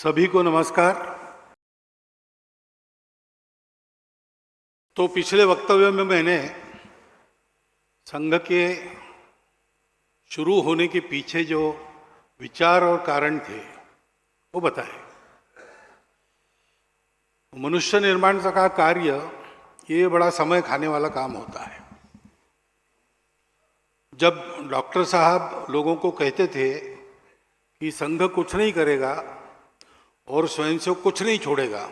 सभी को नमस्कार। तो पिछले वक्तव्य में मैंने संघ के शुरू होने के पीछे जो विचार और कारण थे वो बताए। मनुष्य निर्माण का कार्य ये बड़ा समय खाने वाला काम होता है। जब डॉक्टर साहब लोगों को कहते थे कि संघ कुछ नहीं करेगा और स्वयंसेवक कुछ नहीं छोड़ेगा,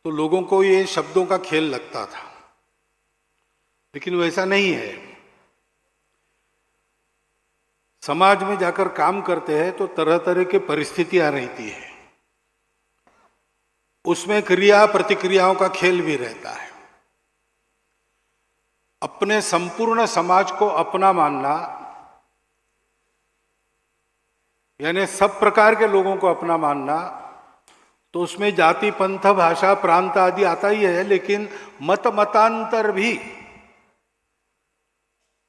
तो लोगों को ये शब्दों का खेल लगता था, लेकिन वैसा नहीं है। समाज में जाकर काम करते हैं तो तरह तरह की परिस्थितियां रहती है, उसमें क्रिया प्रतिक्रियाओं का खेल भी रहता है। अपने संपूर्ण समाज को अपना मानना, यानी सब प्रकार के लोगों को अपना मानना, तो उसमें जाति पंथ भाषा प्रांत आदि आता ही है, लेकिन मत मतांतर भी,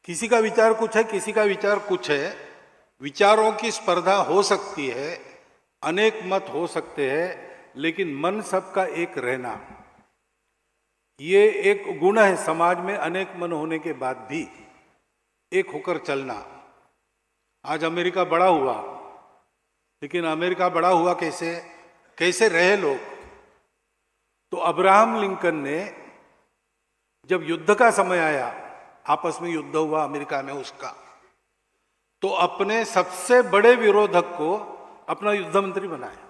किसी का विचार कुछ है, किसी का विचार कुछ है, विचारों की स्पर्धा हो सकती है, अनेक मत हो सकते हैं, लेकिन मन सबका एक रहना, ये एक गुण है समाज में। अनेक मन होने के बाद भी एक होकर चलना। आज अमेरिका बड़ा हुआ, लेकिन अमेरिका बड़ा हुआ कैसे, कैसे रहे लोग? तो अब्राहम लिंकन ने जब युद्ध का समय आया, आपस में युद्ध हुआ अमेरिका में उसका, तो अपने सबसे बड़े विरोधक को अपना युद्ध मंत्री बनाया।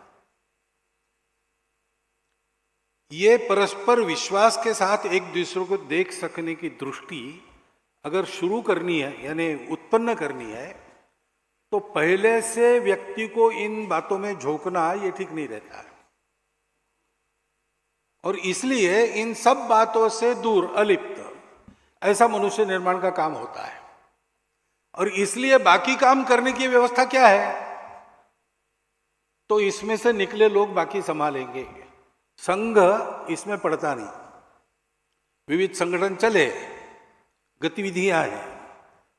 ये परस्पर विश्वास के साथ एक दूसरे को देख सकने की दृष्टि अगर शुरू करनी है, यानी उत्पन्न करनी है, तो पहले से व्यक्ति को इन बातों में झोंकना ये ठीक नहीं रहता है। और इसलिए इन सब बातों से दूर, अलिप्त, ऐसा मनुष्य निर्माण का काम होता है। और इसलिए बाकी काम करने की व्यवस्था क्या है? तो इसमें से निकले लोग बाकी संभालेंगे। संघ इसमें पड़ता नहीं। विविध संगठन चले, गतिविधियां हैं,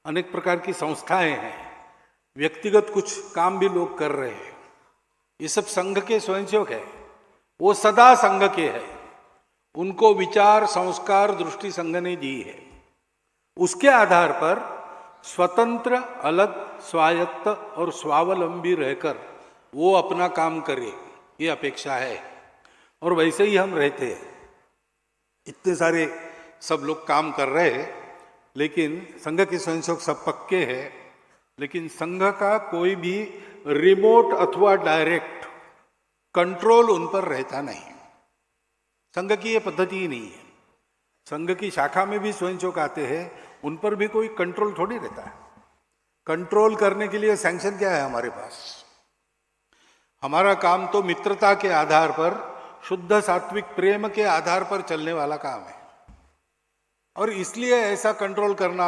अनेक प्रकार की संस्थाएं हैं, व्यक्तिगत कुछ काम भी लोग कर रहे हैं, ये सब संघ के स्वयंसेवक है। वो सदा संघ के है, उनको विचार संस्कार दृष्टि संघ ने दी है। उसके आधार पर स्वतंत्र, अलग, स्वायत्त और स्वावलंबी रहकर वो अपना काम करे, ये अपेक्षा है। और वैसे ही हम रहते हैं। इतने सारे सब लोग काम कर रहे हैं, लेकिन संघ के स्वयंसेवक सब पक्के हैं, लेकिन संघ का कोई भी रिमोट अथवा डायरेक्ट कंट्रोल उन पर रहता नहीं। संघ की ये पद्धति ही नहीं है। संघ की शाखा में भी स्वयंसेवक आते हैं, उन पर भी कोई कंट्रोल थोड़ी रहता है। कंट्रोल करने के लिए सैंक्शन क्या है हमारे पास? हमारा काम तो मित्रता के आधार पर, शुद्ध सात्विक प्रेम के आधार पर चलने वाला काम है। और इसलिए ऐसा कंट्रोल करना,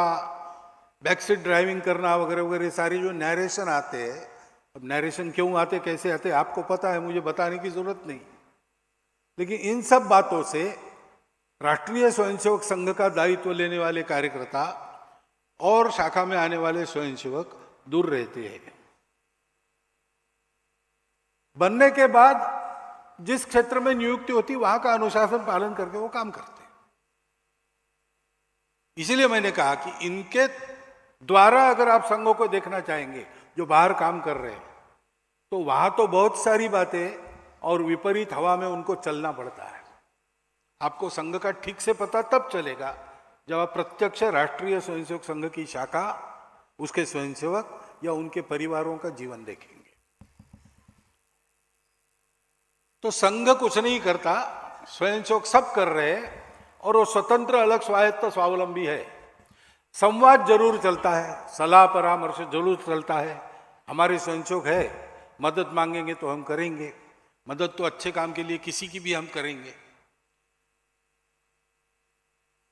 बैकसीट ड्राइविंग करना वगैरह वगैरह, सारे जो नैरेशन आते हैं, अब नैरेशन क्यों आते, कैसे आते, आपको पता है, मुझे बताने की जरूरत नहीं। लेकिन इन सब बातों से राष्ट्रीय स्वयंसेवक संघ का दायित्व लेने वाले कार्यकर्ता और शाखा में आने वाले स्वयंसेवक दूर रहते हैं। बनने के बाद जिस क्षेत्र में नियुक्ति होती, वहां का अनुशासन पालन करके वो काम करते हैं। इसीलिए मैंने कहा कि इनके द्वारा अगर आप संघों को देखना चाहेंगे जो बाहर काम कर रहे हैं, तो वहां तो बहुत सारी बातें और विपरीत हवा में उनको चलना पड़ता है। आपको संघ का ठीक से पता तब चलेगा जब आप प्रत्यक्ष राष्ट्रीय स्वयंसेवक संघ की शाखा, उसके स्वयंसेवक या उनके परिवारों का जीवन देखेंगे। तो संघ कुछ नहीं करता, स्वयंसेवक सब कर रहे हैं, और वो स्वतंत्र, अलग, स्वायत्त, स्वावलंबी है। संवाद जरूर चलता है, सलाह परामर्श जरूर चलता है। हमारे स्वयंसेवक है, मदद मांगेंगे तो हम करेंगे, मदद तो अच्छे काम के लिए किसी की भी हम करेंगे।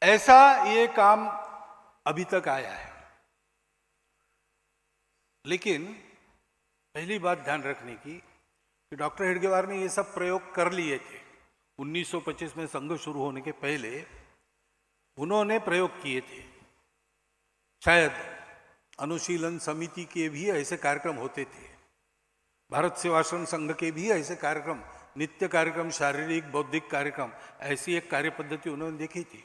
ऐसा ये काम अभी तक आया है। लेकिन पहली बात ध्यान रखने की कि डॉक्टर हेडगेवार ने ये सब प्रयोग कर लिए थे। 1925 में संघ शुरू होने के पहले उन्होंने प्रयोग किए थे। शायद अनुशीलन समिति के भी ऐसे कार्यक्रम होते थे, भारत सेवाश्रम संघ के भी ऐसे कार्यक्रम, नित्य कार्यक्रम, शारीरिक बौद्धिक कार्यक्रम, ऐसी एक कार्य पद्धति उन्होंने देखी थी।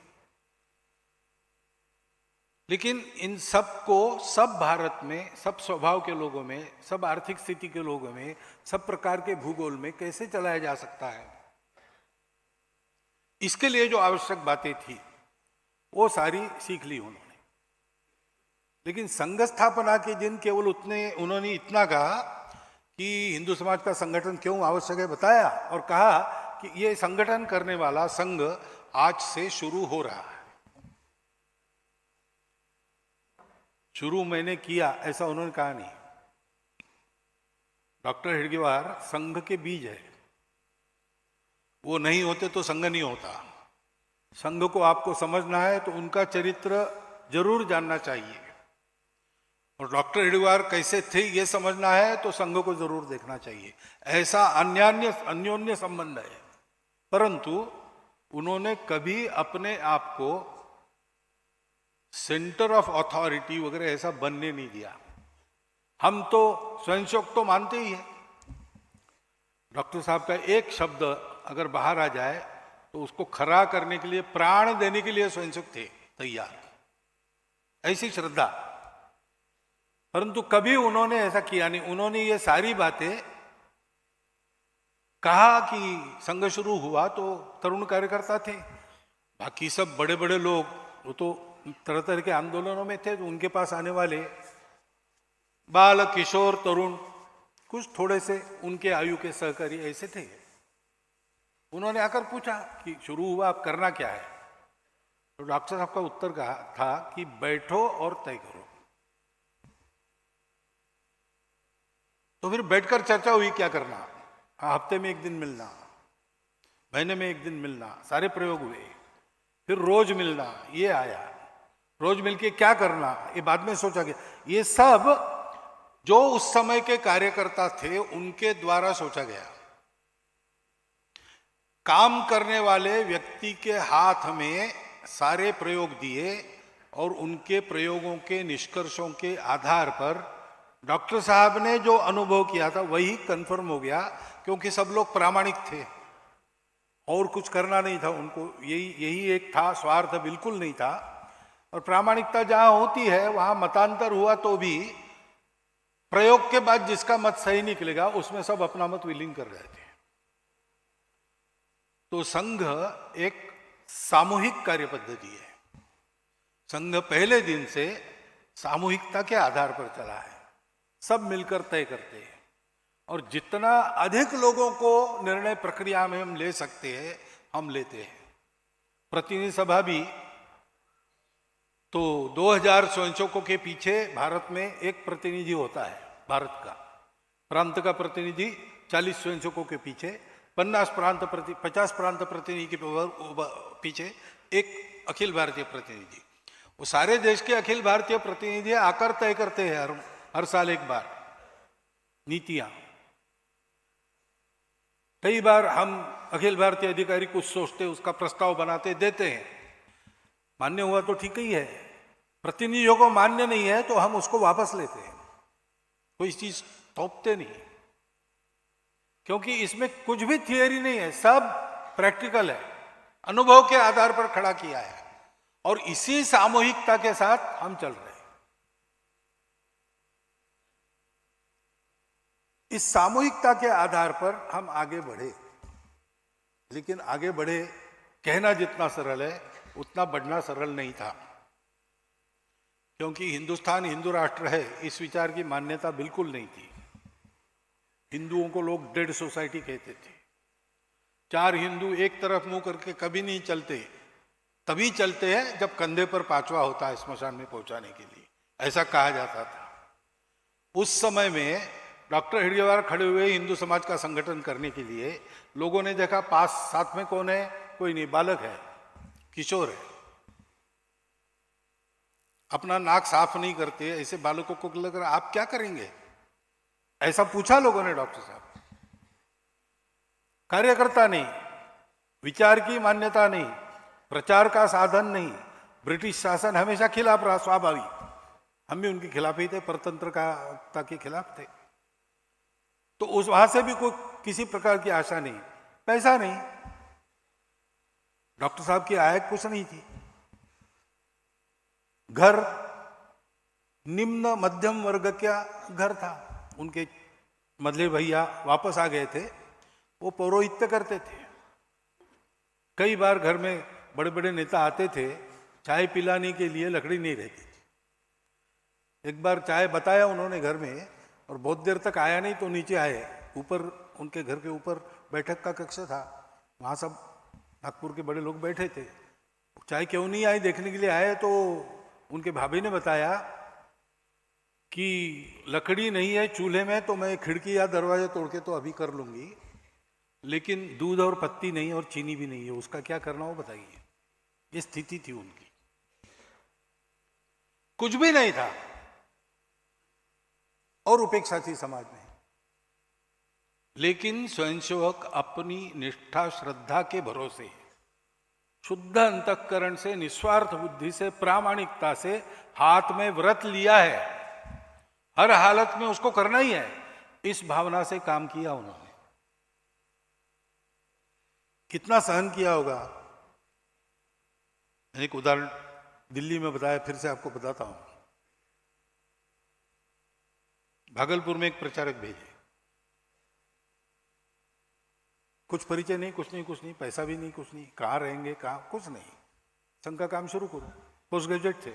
लेकिन इन सब को, सब भारत में, सब स्वभाव के लोगों में, सब आर्थिक स्थिति के लोगों में, सब प्रकार के भूगोल में कैसे चलाया जा सकता है, इसके लिए जो आवश्यक बातें थी वो सारी सीख ली उन्होंने। लेकिन संघ स्थापना के दिन केवल उन्होंने इतना कहा कि हिंदू समाज का संगठन क्यों आवश्यक है बताया, और कहा कि ये संगठन करने वाला संघ आज से शुरू हो रहा है। शुरू मैंने किया ऐसा उन्होंने कहा नहीं। डॉक्टर हेडगेवार संघ के बीज है, वो नहीं होते तो संघ नहीं होता। संघ को आपको समझना है तो उनका चरित्र जरूर जानना चाहिए, और डॉक्टर हेडगेवार कैसे थे ये समझना है तो संघ को जरूर देखना चाहिए। ऐसा अन्योन्य संबंध है, परंतु उन्होंने कभी अपने आप को सेंटर ऑफ अथॉरिटी वगैरह ऐसा बनने नहीं दिया। हम तो स्वयंसेवक तो मानते ही हैं। डॉक्टर साहब का एक शब्द अगर बाहर आ जाए तो उसको खरा करने के लिए, प्राण देने के लिए स्वयंसेवक थे तैयार, ऐसी श्रद्धा। परंतु कभी उन्होंने ऐसा किया नहीं। उन्होंने ये सारी बातें कहा कि संघ शुरू हुआ तो तरुण कार्यकर्ता थे, बाकी सब बड़े बड़े लोग वो तो तरह तरह के आंदोलनों में थे, तो उनके पास आने वाले बाल किशोर तरुण कुछ थोड़े से उनके आयु के सहकारी ऐसे थे। उन्होंने आकर पूछा कि शुरू हुआ, अब करना क्या है? तो डॉक्टर साहब का उत्तर कहा था कि बैठो और तय करो। तो फिर बैठकर चर्चा हुई क्या करना। हफ्ते में एक दिन मिलना, महीने में एक दिन मिलना, सारे प्रयोग हुए। फिर रोज मिलना, ये आया। रोज मिलके क्या करना ये बाद में सोचा गया। ये सब जो उस समय के कार्यकर्ता थे उनके द्वारा सोचा गया। काम करने वाले व्यक्ति के हाथ में सारे प्रयोग दिए और उनके प्रयोगों के निष्कर्षों के आधार पर डॉक्टर साहब ने जो अनुभव किया था वही कंफर्म हो गया, क्योंकि सब लोग प्रामाणिक थे और कुछ करना नहीं था उनको। यही एक था, स्वार्थ बिल्कुल नहीं था। और प्रामाणिकता जहां होती है वहां मतांतर हुआ तो भी प्रयोग के बाद जिसका मत सही निकलेगा उसमें सब अपना मत विलीन कर रहे थे। तो संघ एक सामूहिक कार्य पद्धति है। संघ पहले दिन से सामूहिकता के आधार पर चला है, सब मिलकर तय करते हैं, और जितना अधिक लोगों को निर्णय प्रक्रिया में हम ले सकते हैं हम लेते हैं। प्रतिनिधि सभा भी तो 2000 स्वयंसेवकों के पीछे भारत में एक प्रतिनिधि होता है। भारत का प्रांत का प्रतिनिधि 40 स्वयंसेवकों के पीछे, 50 प्रांत प्रतिनिधि के पीछे एक अखिल भारतीय प्रतिनिधि। वो सारे देश के अखिल भारतीय प्रतिनिधि आकर तय करते हैं हर साल एक बार नीतियां। कई बार हम अखिल भारतीय अधिकारी कुछ सोचते, उसका प्रस्ताव बनाते, देते हैं, मान्य हुआ तो ठीक ही है। प्रतिनिधियों को मान्य नहीं है तो हम उसको वापस लेते हैं, कोई चीज थोपते नहीं, क्योंकि इसमें कुछ भी थियरी नहीं है, सब प्रैक्टिकल है, अनुभव के आधार पर खड़ा किया है, और इसी सामूहिकता के साथ हम चल रहे हैं। इस सामूहिकता के आधार पर हम आगे बढ़े। लेकिन आगे बढ़े कहना जितना सरल है उतना बढ़ना सरल नहीं था, क्योंकि हिंदुस्तान हिंदू राष्ट्र है इस विचार की मान्यता बिल्कुल नहीं थी। हिंदुओं को लोग डेड सोसाइटी कहते थे। 4 हिंदू एक तरफ मुंह करके कभी नहीं चलते, तभी चलते हैं जब कंधे पर 5वां होता है स्मशान में पहुंचाने के लिए, ऐसा कहा जाता था। उस समय में डॉक्टर हेडगेवार खड़े हुए हिंदू समाज का संगठन करने के लिए। लोगों ने देखा पास साथ में कौन है, कोई नहीं, बालक है, किशोर है, अपना नाक साफ नहीं करते, ऐसे बालकों को लग रहा आप क्या करेंगे, ऐसा पूछा लोगों ने डॉक्टर साहब। कार्यकर्ता नहीं, विचार की मान्यता नहीं, प्रचार का साधन नहीं, ब्रिटिश शासन हमेशा खिलाफ रहा, स्वाभाविक। हम भी उनके खिलाफ ही थे, परतंत्रता के खिलाफ थे। तो उस वहां से भी कोई किसी प्रकार की आशा नहीं, पैसा नहीं, डॉक्टर साहब की आय कुछ नहीं थी, घर निम्न मध्यम वर्ग का घर था। उनके मदले भैया वापस आ गए थे, वो पौरोहित्य करते थे। कई बार घर में बड़े बड़े नेता आते थे, चाय पिलाने के लिए लकड़ी नहीं रहती थी। एक बार चाय बताया उन्होंने घर में, और बहुत देर तक आया नहीं, तो नीचे आए, ऊपर उनके घर के ऊपर बैठक का कक्ष था, वहाँ सब नागपुर के बड़े लोग बैठे थे। चाय क्यों नहीं आई देखने के लिए आए, तो उनके भाभी ने बताया कि लकड़ी नहीं है चूल्हे में, तो मैं खिड़की या दरवाजा तोड़ के तो अभी कर लूंगी, लेकिन दूध और पत्ती नहीं और चीनी भी नहीं है, उसका क्या करना हो बताइए। ये स्थिति थी उनकी, कुछ भी नहीं था और उपेक्षा थी समाज में। लेकिन स्वयंसेवक अपनी निष्ठा श्रद्धा के भरोसे शुद्ध अंतःकरण से, निस्वार्थ बुद्धि से, प्रामाणिकता से हाथ में व्रत लिया है, हर हालत में उसको करना ही है, इस भावना से काम किया उन्होंने। कितना सहन किया होगा। एक उदाहरण दिल्ली में बताया, फिर से आपको बताता हूं। भागलपुर में एक प्रचारक भेजे, कुछ परिचय नहीं, कुछ नहीं, पैसा भी नहीं, कुछ नहीं, कहाँ रहेंगे, कहाँ, कुछ नहीं, संघ का काम शुरू करो, पोस्ट ग्रेजुएट थे।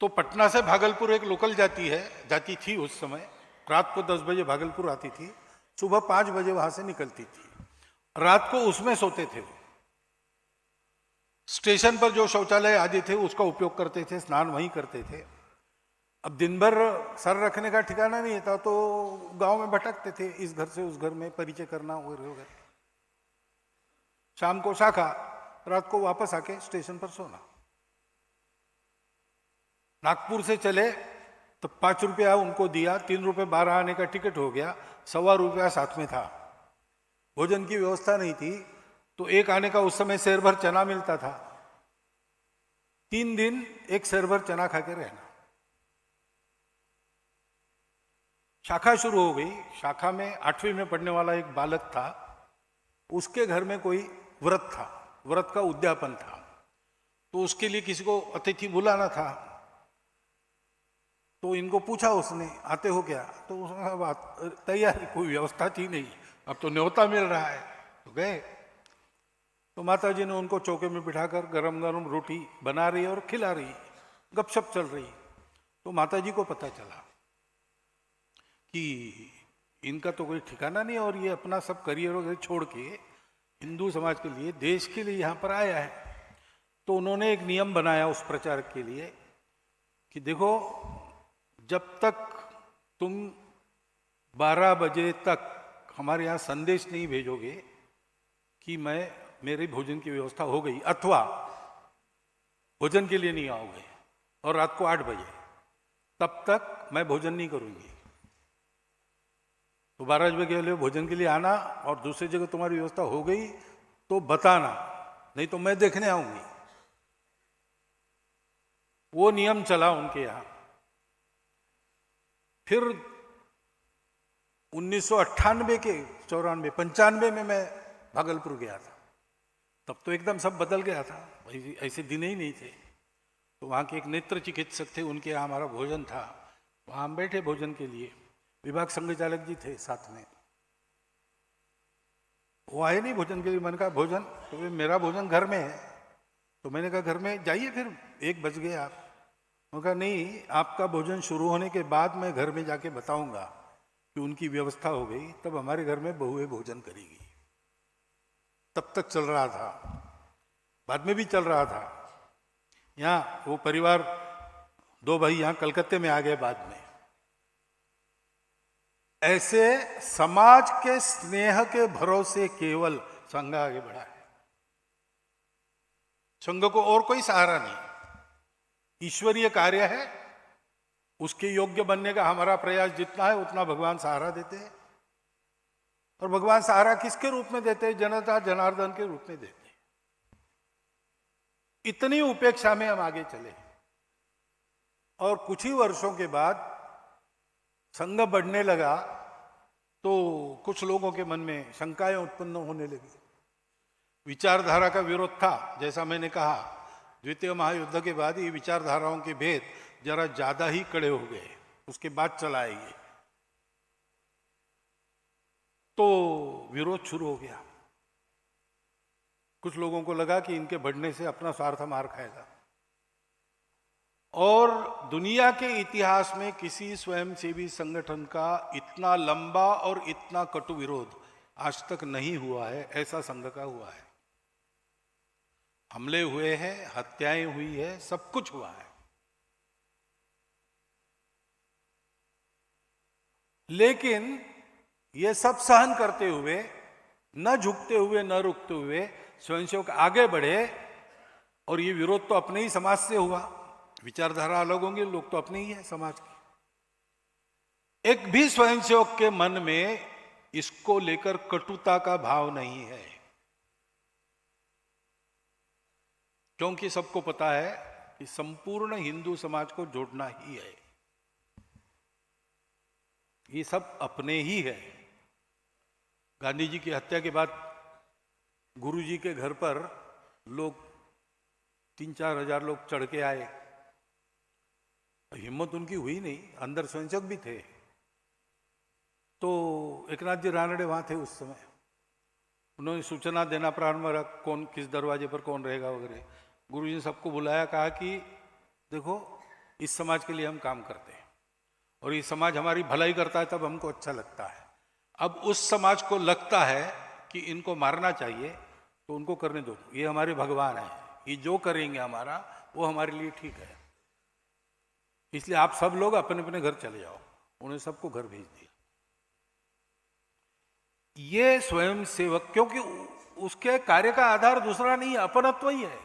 तो पटना से भागलपुर एक लोकल जाती थी उस समय, रात को 10 बजे भागलपुर आती थी, सुबह 5 बजे वहां से निकलती थी, रात को उसमें सोते थे। स्टेशन पर जो शौचालय आदि थे उसका उपयोग करते थे, स्नान वहीं करते थे। अब दिन भर सर रखने का ठिकाना नहीं था, तो गांव में भटकते थे, इस घर से उस घर में परिचय करना वगैरह। शाम को शाखा, रात को वापस आके स्टेशन पर सोना। नागपुर से चले तो 5 रुपया उनको दिया, 3 रुपये 12 आने का टिकट हो गया, 1.25 रुपया साथ में था। भोजन की व्यवस्था नहीं थी, तो एक आने का उस समय सेर भर चना मिलता था, 3 दिन एक सेर भर चना खा के रहना। शाखा शुरू हो गई। शाखा में 8वीं में पढ़ने वाला एक बालक था, उसके घर में कोई व्रत था, व्रत का उद्यापन था, तो उसके लिए किसी को अतिथि बुलाना था। तो इनको पूछा उसने, आते हो क्या? तो उसने बात तैयारी, कोई व्यवस्था थी नहीं, अब तो न्योता मिल रहा है, तो गए। तो माता जी ने उनको चौके में बिठाकर गरम गरम रोटी बना रही और खिला रही, गपशप चल रही। तो माता जी को पता चला कि इनका तो कोई ठिकाना नहीं, और ये अपना सब करियर वगैरह छोड़ के हिंदू समाज के लिए, देश के लिए यहाँ पर आया है। तो उन्होंने एक नियम बनाया उस प्रचारक के लिए कि देखो, जब तक तुम 12 बजे तक हमारे यहाँ संदेश नहीं भेजोगे कि मेरे भोजन की व्यवस्था हो गई, अथवा भोजन के लिए नहीं आओगे, और रात को 8 बजे, तब तक मैं भोजन नहीं करूंगी। तो 12 बजे के लिए भोजन के लिए आना, और दूसरी जगह तुम्हारी व्यवस्था हो गई तो बताना, नहीं तो मैं देखने आऊंगी। वो नियम चला उनके यहां। फिर 1998 के 94 95 में मैं भागलपुर गया था, तब तो एकदम सब बदल गया था, ऐसे दिन ही नहीं थे। तो वहाँ के एक नेत्र चिकित्सक थे, उनके यहाँ हमारा भोजन था, वहाँ हम बैठे भोजन के लिए, विभाग संघ चालक जी थे साथ में। वो आए नहीं भोजन के लिए, मैंने कहा भोजन, तो मेरा भोजन घर में है। तो मैंने कहा घर में जाइए, फिर 1 बज गए आप। उन्होंने कहा नहीं, आपका भोजन शुरू होने के बाद मैं घर में जाके बताऊंगा कि उनकी व्यवस्था हो गई, तब हमारे घर में बहुएं भोजन करेगी। तब तक चल रहा था, बाद में भी चल रहा था। यहाँ वो परिवार 2 भाई यहाँ कलकत्ते में आ गए बाद में। ऐसे समाज के स्नेह के भरोसे केवल संघ आगे बढ़ा है। संघ को और कोई सहारा नहीं, ईश्वरीय कार्य है, उसके योग्य बनने का हमारा प्रयास जितना है उतना भगवान सहारा देते हैं। और भगवान सहारा किसके रूप में देते हैं? जनता जनार्दन के रूप में देते हैं। इतनी उपेक्षा में हम आगे चले, और कुछ ही वर्षों के बाद संघ बढ़ने लगा तो कुछ लोगों के मन में शंकाएं उत्पन्न होने लगी। विचारधारा का विरोध था, जैसा मैंने कहा, द्वितीय महायुद्ध के बाद ये विचारधाराओं के भेद जरा ज्यादा ही कड़े हो गए, उसके बाद चलाए ये, तो विरोध शुरू हो गया। कुछ लोगों को लगा कि इनके बढ़ने से अपना स्वार्थ मार खाएगा। और दुनिया के इतिहास में किसी स्वयंसेवी संगठन का इतना लंबा और इतना कटु विरोध आज तक नहीं हुआ है, ऐसा संघ का हुआ है। हमले हुए हैं, हत्याएं हुई है, सब कुछ हुआ है, लेकिन ये सब सहन करते हुए, न झुकते हुए, न रुकते हुए स्वयंसेवक आगे बढ़े। और ये विरोध तो अपने ही समाज से हुआ, विचारधारा अलग होंगे, लोग तो अपने ही है समाज के। एक भी स्वयंसेवक के मन में इसको लेकर कटुता का भाव नहीं है, क्योंकि सबको पता है कि संपूर्ण हिंदू समाज को जोड़ना ही है। ये सब अपने ही है। गांधी जी की हत्या के बाद गुरु जी के घर पर लोग 3-4 हजार लोग चढ़ के आए, हिम्मत उनकी हुई नहीं, अंदर स्वयंसेवक भी थे। तो एकनाथ जी रानड़े वहां थे उस समय, उन्होंने सूचना देना प्रारंभ करा, कौन किस दरवाजे पर कौन रहेगा वगैरह। गुरुजी ने सबको बुलाया, कहा कि देखो इस समाज के लिए हम काम करते हैं और ये समाज हमारी भलाई करता है, तब हमको अच्छा लगता है। अब उस समाज को लगता है कि इनको मारना चाहिए, तो उनको करने दो, ये हमारे भगवान है, ये जो करेंगे हमारा वो हमारे लिए ठीक है, इसलिए आप सब लोग अपने अपने घर चले जाओ। उन्हें सबको घर भेज दिया। ये स्वयं सेवक, क्योंकि उसके कार्य का आधार दूसरा नहीं है, अपनत्व ही है,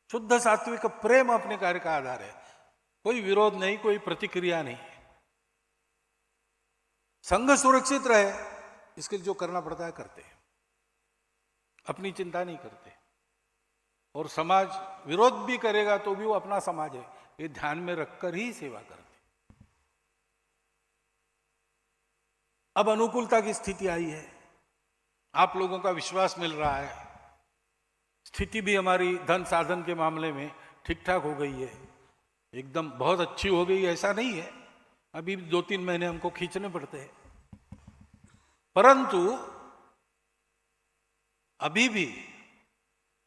शुद्ध सात्विक प्रेम अपने कार्य का आधार है, कोई विरोध नहीं, कोई प्रतिक्रिया नहीं। संघ सुरक्षित रहे इसके लिए जो करना पड़ता है करते हैं, अपनी चिंता नहीं करते। और समाज विरोध भी करेगा तो भी वो अपना समाज है, ये ध्यान में रखकर ही सेवा करते। अब अनुकूलता की स्थिति आई है, आप लोगों का विश्वास मिल रहा है, स्थिति भी हमारी धन साधन के मामले में ठीक ठाक हो गई है, एकदम बहुत अच्छी हो गई ऐसा नहीं है, अभी 2-3 महीने हमको खींचने पड़ते हैं, परंतु अभी भी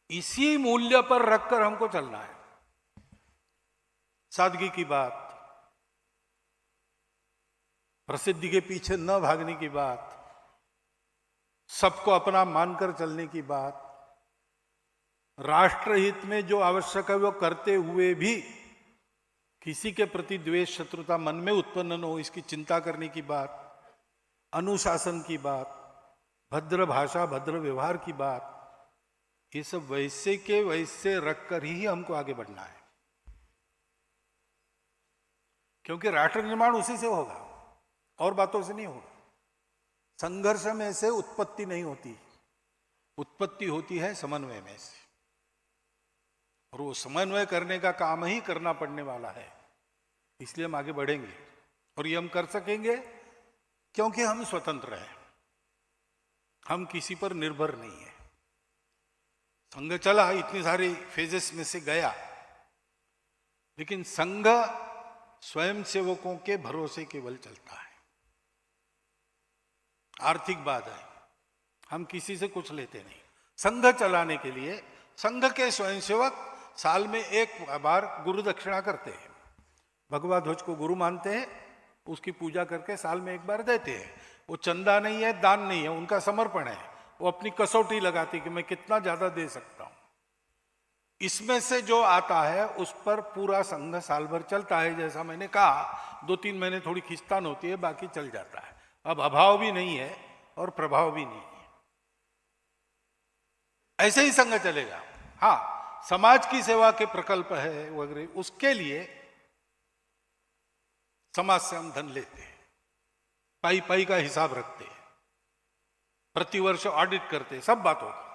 इसी मूल्य पर रखकर हमको चलना है। सादगी की बात, प्रसिद्धि के पीछे न भागने की बात, सबको अपना मानकर चलने की बात, राष्ट्रहित में जो आवश्यक है वो करते हुए भी किसी के प्रति द्वेष शत्रुता मन में उत्पन्न न हो, इसकी चिंता करने की बात, अनुशासन की बात, भद्र भाषा भद्र व्यवहार की बात, ये सब वैसे के वैसे रखकर ही हमको आगे बढ़ना है, क्योंकि राष्ट्र निर्माण उसी से होगा, और बातों से नहीं होगा। संघर्ष में से उत्पत्ति नहीं होती, उत्पत्ति होती है समन्वय में से, और वो समन्वय करने का काम ही करना पड़ने वाला है। इसलिए हम आगे बढ़ेंगे, और ये हम कर सकेंगे क्योंकि हम स्वतंत्र हैं, हम किसी पर निर्भर नहीं है। संघ चला, इतनी सारी फेजेस में से गया, लेकिन संघ स्वयं सेवकों के भरोसे केवल चलता है। आर्थिक बात है, हम किसी से कुछ लेते नहीं। संघ चलाने के लिए संघ के स्वयंसेवक साल में एक बार गुरु दक्षिणा करते हैं, भगवा ध्वज को गुरु मानते हैं, उसकी पूजा करके साल में एक बार देते हैं। वो चंदा नहीं है, दान नहीं है, उनका समर्पण है। वो अपनी कसौटी लगाती कि मैं कितना ज्यादा दे सकता हूं, इसमें से जो आता है उस पर पूरा संघ साल भर चलता है। जैसा मैंने कहा 2-3 महीने थोड़ी खिंचतान होती है, बाकी चल जाता है। अब अभाव भी नहीं है और प्रभाव भी नहीं है, ऐसे ही संघ चलेगा। हाँ, समाज की सेवा के प्रकल्प है वगैरह, उसके लिए समाज से हम धन लेते हैं, पाई पाई का हिसाब रखते हैं, प्रतिवर्ष ऑडिट करते हैं, सब बात होगी।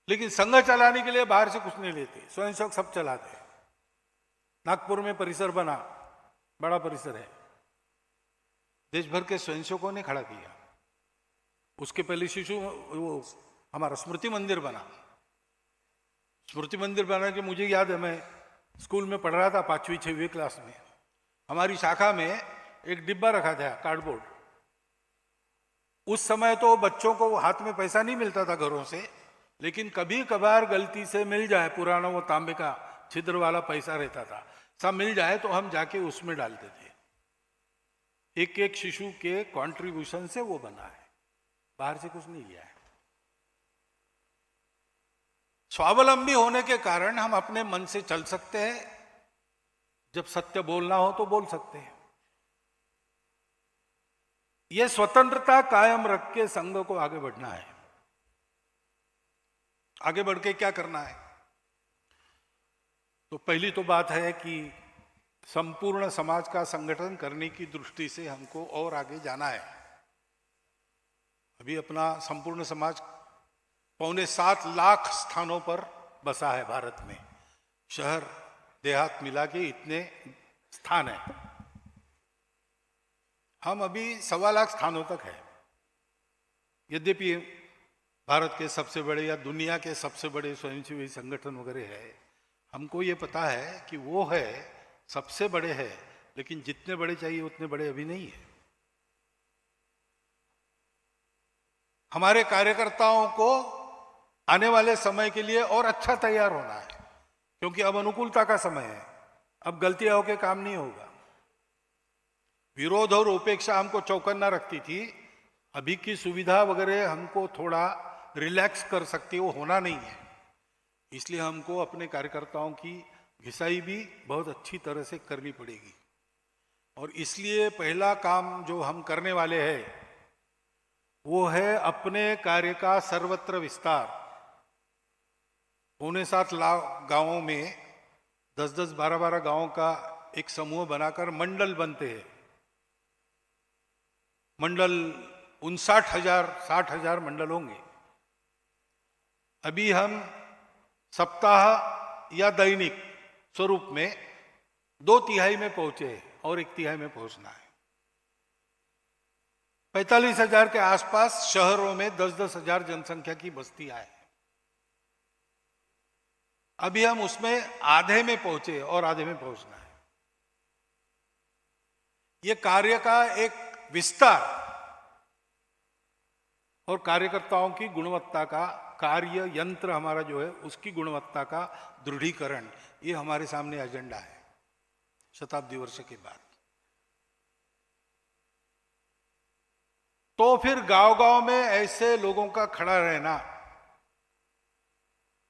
लेकिन संघ चलाने के लिए बाहर से कुछ नहीं लेते, स्वयंसेवक सब चलाते हैं। नागपुर में परिसर बना, बड़ा परिसर है, देश भर के स्वयंसेवकों ने खड़ा किया। उसके पहले शिशु वो हमारा स्मृति मंदिर बना। स्मृति मंदिर बना के मुझे याद है, मैं स्कूल में पढ़ रहा था 5वीं 6वीं क्लास में। हमारी शाखा में एक डिब्बा रखा था कार्डबोर्ड। उस समय तो बच्चों को हाथ में पैसा नहीं मिलता था घरों से, लेकिन कभी कभार गलती से मिल जाए, पुराना वो तांबे का छिद्र वाला पैसा रहता था, सब मिल जाए तो हम जाके उसमें डालते थे। एक एक शिशु के कंट्रीब्यूशन से वो बना है, बाहर से कुछ नहीं लिया है। स्वावलंबी होने के कारण हम अपने मन से चल सकते हैं, जब सत्य बोलना हो तो बोल सकते हैं। यह स्वतंत्रता कायम रख के संघ को आगे बढ़ना है। आगे बढ़ के क्या करना है? तो पहली तो बात है कि संपूर्ण समाज का संगठन करने की दृष्टि से हमको और आगे जाना है। अभी अपना संपूर्ण समाज 6.25 लाख स्थानों पर बसा है भारत में। शहर देहात मिला के इतने स्थान है। हम अभी 1.25 लाख स्थानों तक है। यद्यपि भारत के सबसे बड़े या दुनिया के सबसे बड़े स्वयंसेवी संगठन वगैरह है, हमको ये पता है कि वो है, सबसे बड़े है, लेकिन जितने बड़े चाहिए उतने बड़े अभी नहीं है। हमारे कार्यकर्ताओं को आने वाले समय के लिए और अच्छा तैयार होना है, क्योंकि अब अनुकूलता का समय है। अब गलतियां होके काम नहीं होगा। विरोध और उपेक्षा हमको चौकन्ना रखती थी, अभी की सुविधा वगैरह हमको थोड़ा रिलैक्स कर सकती है, वो होना नहीं है। इसलिए हमको अपने कार्यकर्ताओं की घिसाई भी बहुत अच्छी तरह से करनी पड़ेगी। और इसलिए पहला काम जो हम करने वाले हैं वो है अपने कार्य का सर्वत्र विस्तार। 7.25 लाख गांवों में 10-10, 12-12 गांवों का एक समूह बनाकर मंडल बनते हैं। मंडल 59,000-60,000 मंडल होंगे। अभी हम सप्ताह या दैनिक स्वरूप में 2/3 में पहुंचे और 1/3 में पहुंचना है। 45,000 के आसपास शहरों में 10-10 हजार जनसंख्या की बस्तियां हैं। अभी हम उसमें आधे में पहुंचे और आधे में पहुंचना है। ये कार्य का एक विस्तार और कार्यकर्ताओं की गुणवत्ता का, कार्य यंत्र हमारा जो है उसकी गुणवत्ता का दृढ़ीकरण, ये हमारे सामने एजेंडा है शताब्दी वर्ष के बाद। तो फिर गांव-गांव में ऐसे लोगों का खड़ा रहना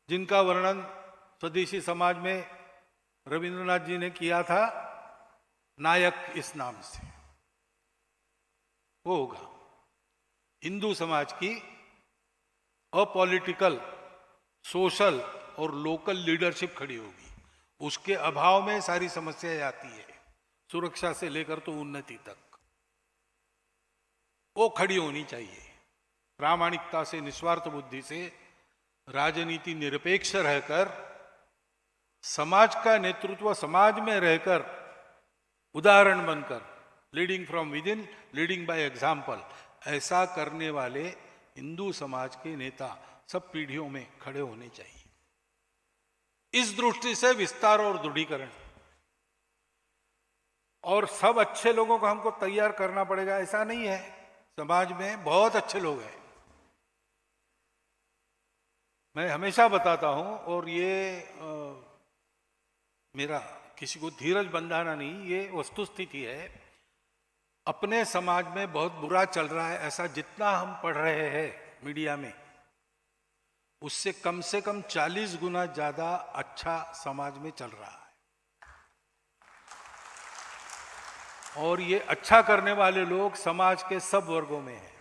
जिनका वर्णन स्वदेशी समाज में रविंद्रनाथ जी ने किया था, नायक इस नाम से, वो होगा। हिंदू समाज की अपॉलिटिकल, सोशल और लोकल लीडरशिप खड़ी होगी। उसके अभाव में सारी समस्याएं आती है, सुरक्षा से लेकर तो उन्नति तक। वो खड़ी होनी चाहिए प्रामाणिकता से, निस्वार्थ बुद्धि से, राजनीति निरपेक्ष रहकर, समाज का नेतृत्व समाज में रहकर, उदाहरण बनकर, leading from with in, leading by example, ऐसा करने वाले हिंदू समाज के नेता सब पीढ़ियों में खड़े होने चाहिए। इस दृष्टि से विस्तार और दृढ़ीकरण, और सब अच्छे लोगों को हमको तैयार करना पड़ेगा ऐसा नहीं है। समाज में बहुत अच्छे लोग हैं, मैं हमेशा बताता हूं, और ये मेरा किसी को धीरज बंधाना नहीं, ये वस्तुस्थिति है। अपने समाज में बहुत बुरा चल रहा है ऐसा जितना हम पढ़ रहे हैं मीडिया में, उससे कम 40 गुना ज्यादा अच्छा समाज में चल रहा है। और ये अच्छा करने वाले लोग समाज के सब वर्गों में हैं,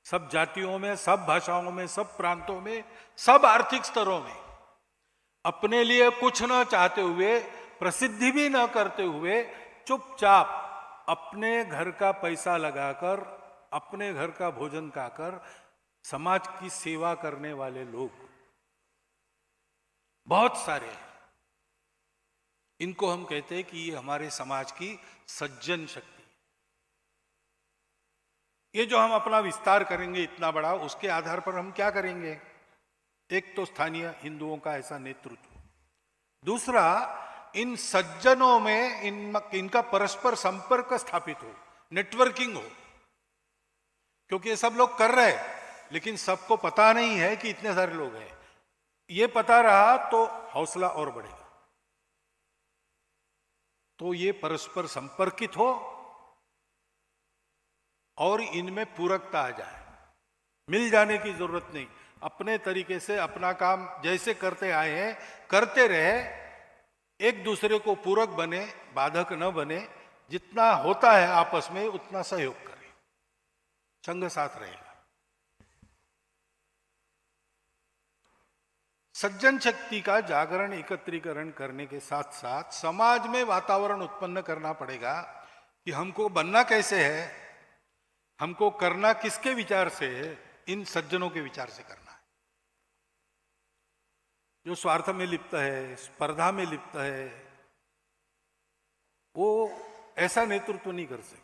सब जातियों में, सब भाषाओं में, सब प्रांतों में, सब आर्थिक स्तरों में। अपने लिए कुछ न चाहते हुए, प्रसिद्धि भी न करते हुए, चुपचाप अपने घर का पैसा लगाकर, अपने घर का भोजन खाकर समाज की सेवा करने वाले लोग बहुत सारे हैं। इनको हम कहते हैं कि ये हमारे समाज की सज्जन शक्ति। ये जो हम अपना विस्तार करेंगे इतना बड़ा, उसके आधार पर हम क्या करेंगे? एक तो स्थानीय हिंदुओं का ऐसा नेतृत्व, दूसरा इन सज्जनों में इनका परस्पर संपर्क स्थापित हो, नेटवर्किंग हो, क्योंकि ये सब लोग कर रहे हैं लेकिन सबको पता नहीं है कि इतने सारे लोग हैं। ये पता रहा तो हौसला और बढ़ेगा। तो ये परस्पर संपर्कित हो और इनमें पूरकता आ जाए, मिल जाने की जरूरत नहीं, अपने तरीके से अपना काम जैसे करते आए हैं करते रहे, एक दूसरे को पूरक बने, बाधक न बने, जितना होता है आपस में उतना सहयोग करें, संग साथ रहेगा। सज्जन शक्ति का जागरण एकत्रीकरण करने के साथ साथ समाज में वातावरण उत्पन्न करना पड़ेगा कि हमको बनना कैसे है, हमको करना किसके विचार से है? इन सज्जनों के विचार से करना है। जो स्वार्थ में लिप्त है, स्पर्धा में लिप्त है, वो ऐसा नेतृत्व नहीं कर सकते,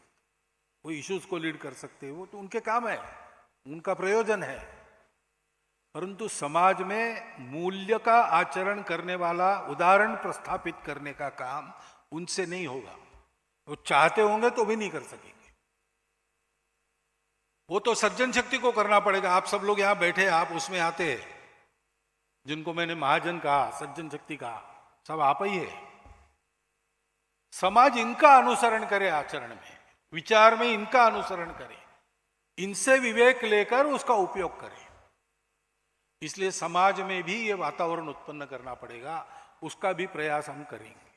वो इश्यूज को लीड कर सकते, वो तो उनके काम है, उनका प्रयोजन है। परंतु समाज में मूल्य का आचरण करने वाला उदाहरण प्रस्थापित करने का काम उनसे नहीं होगा। वो चाहते होंगे तो भी नहीं कर सकेंगे। वो तो सज्जन शक्ति को करना पड़ेगा। आप सब लोग यहां बैठे, आप उसमें आते हैं, जिनको मैंने महाजन कहा, सज्जन शक्ति कहा, सब आप ही है। समाज इनका अनुसरण करे, आचरण में, विचार में इनका अनुसरण करे, इनसे विवेक लेकर उसका उपयोग करे। इसलिए समाज में भी ये वातावरण उत्पन्न करना पड़ेगा, उसका भी प्रयास हम करेंगे।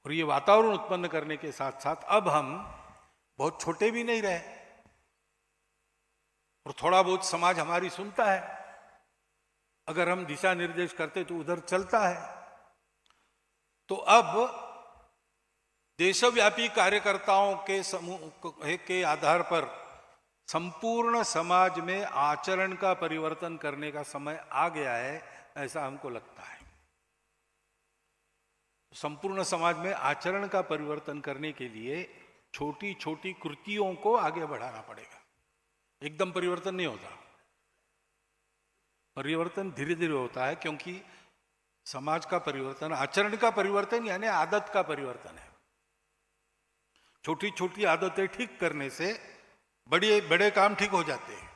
और ये वातावरण उत्पन्न करने के साथ साथ अब हम बहुत छोटे भी नहीं रहे और थोड़ा बहुत समाज हमारी सुनता है। अगर हम दिशा निर्देश करते तो उधर चलता है। तो अब देशव्यापी कार्यकर्ताओं के समूह के आधार पर संपूर्ण समाज में आचरण का परिवर्तन करने का समय आ गया है, ऐसा हमको लगता है। संपूर्ण समाज में आचरण का परिवर्तन करने के लिए छोटी छोटी कृतियों को आगे बढ़ाना पड़ेगा। एकदम परिवर्तन नहीं होता, परिवर्तन धीरे धीरे होता है, क्योंकि समाज का परिवर्तन, आचरण का परिवर्तन यानी आदत का परिवर्तन है। छोटी छोटी आदतें ठीक करने से बड़े बड़े काम ठीक हो जाते हैं।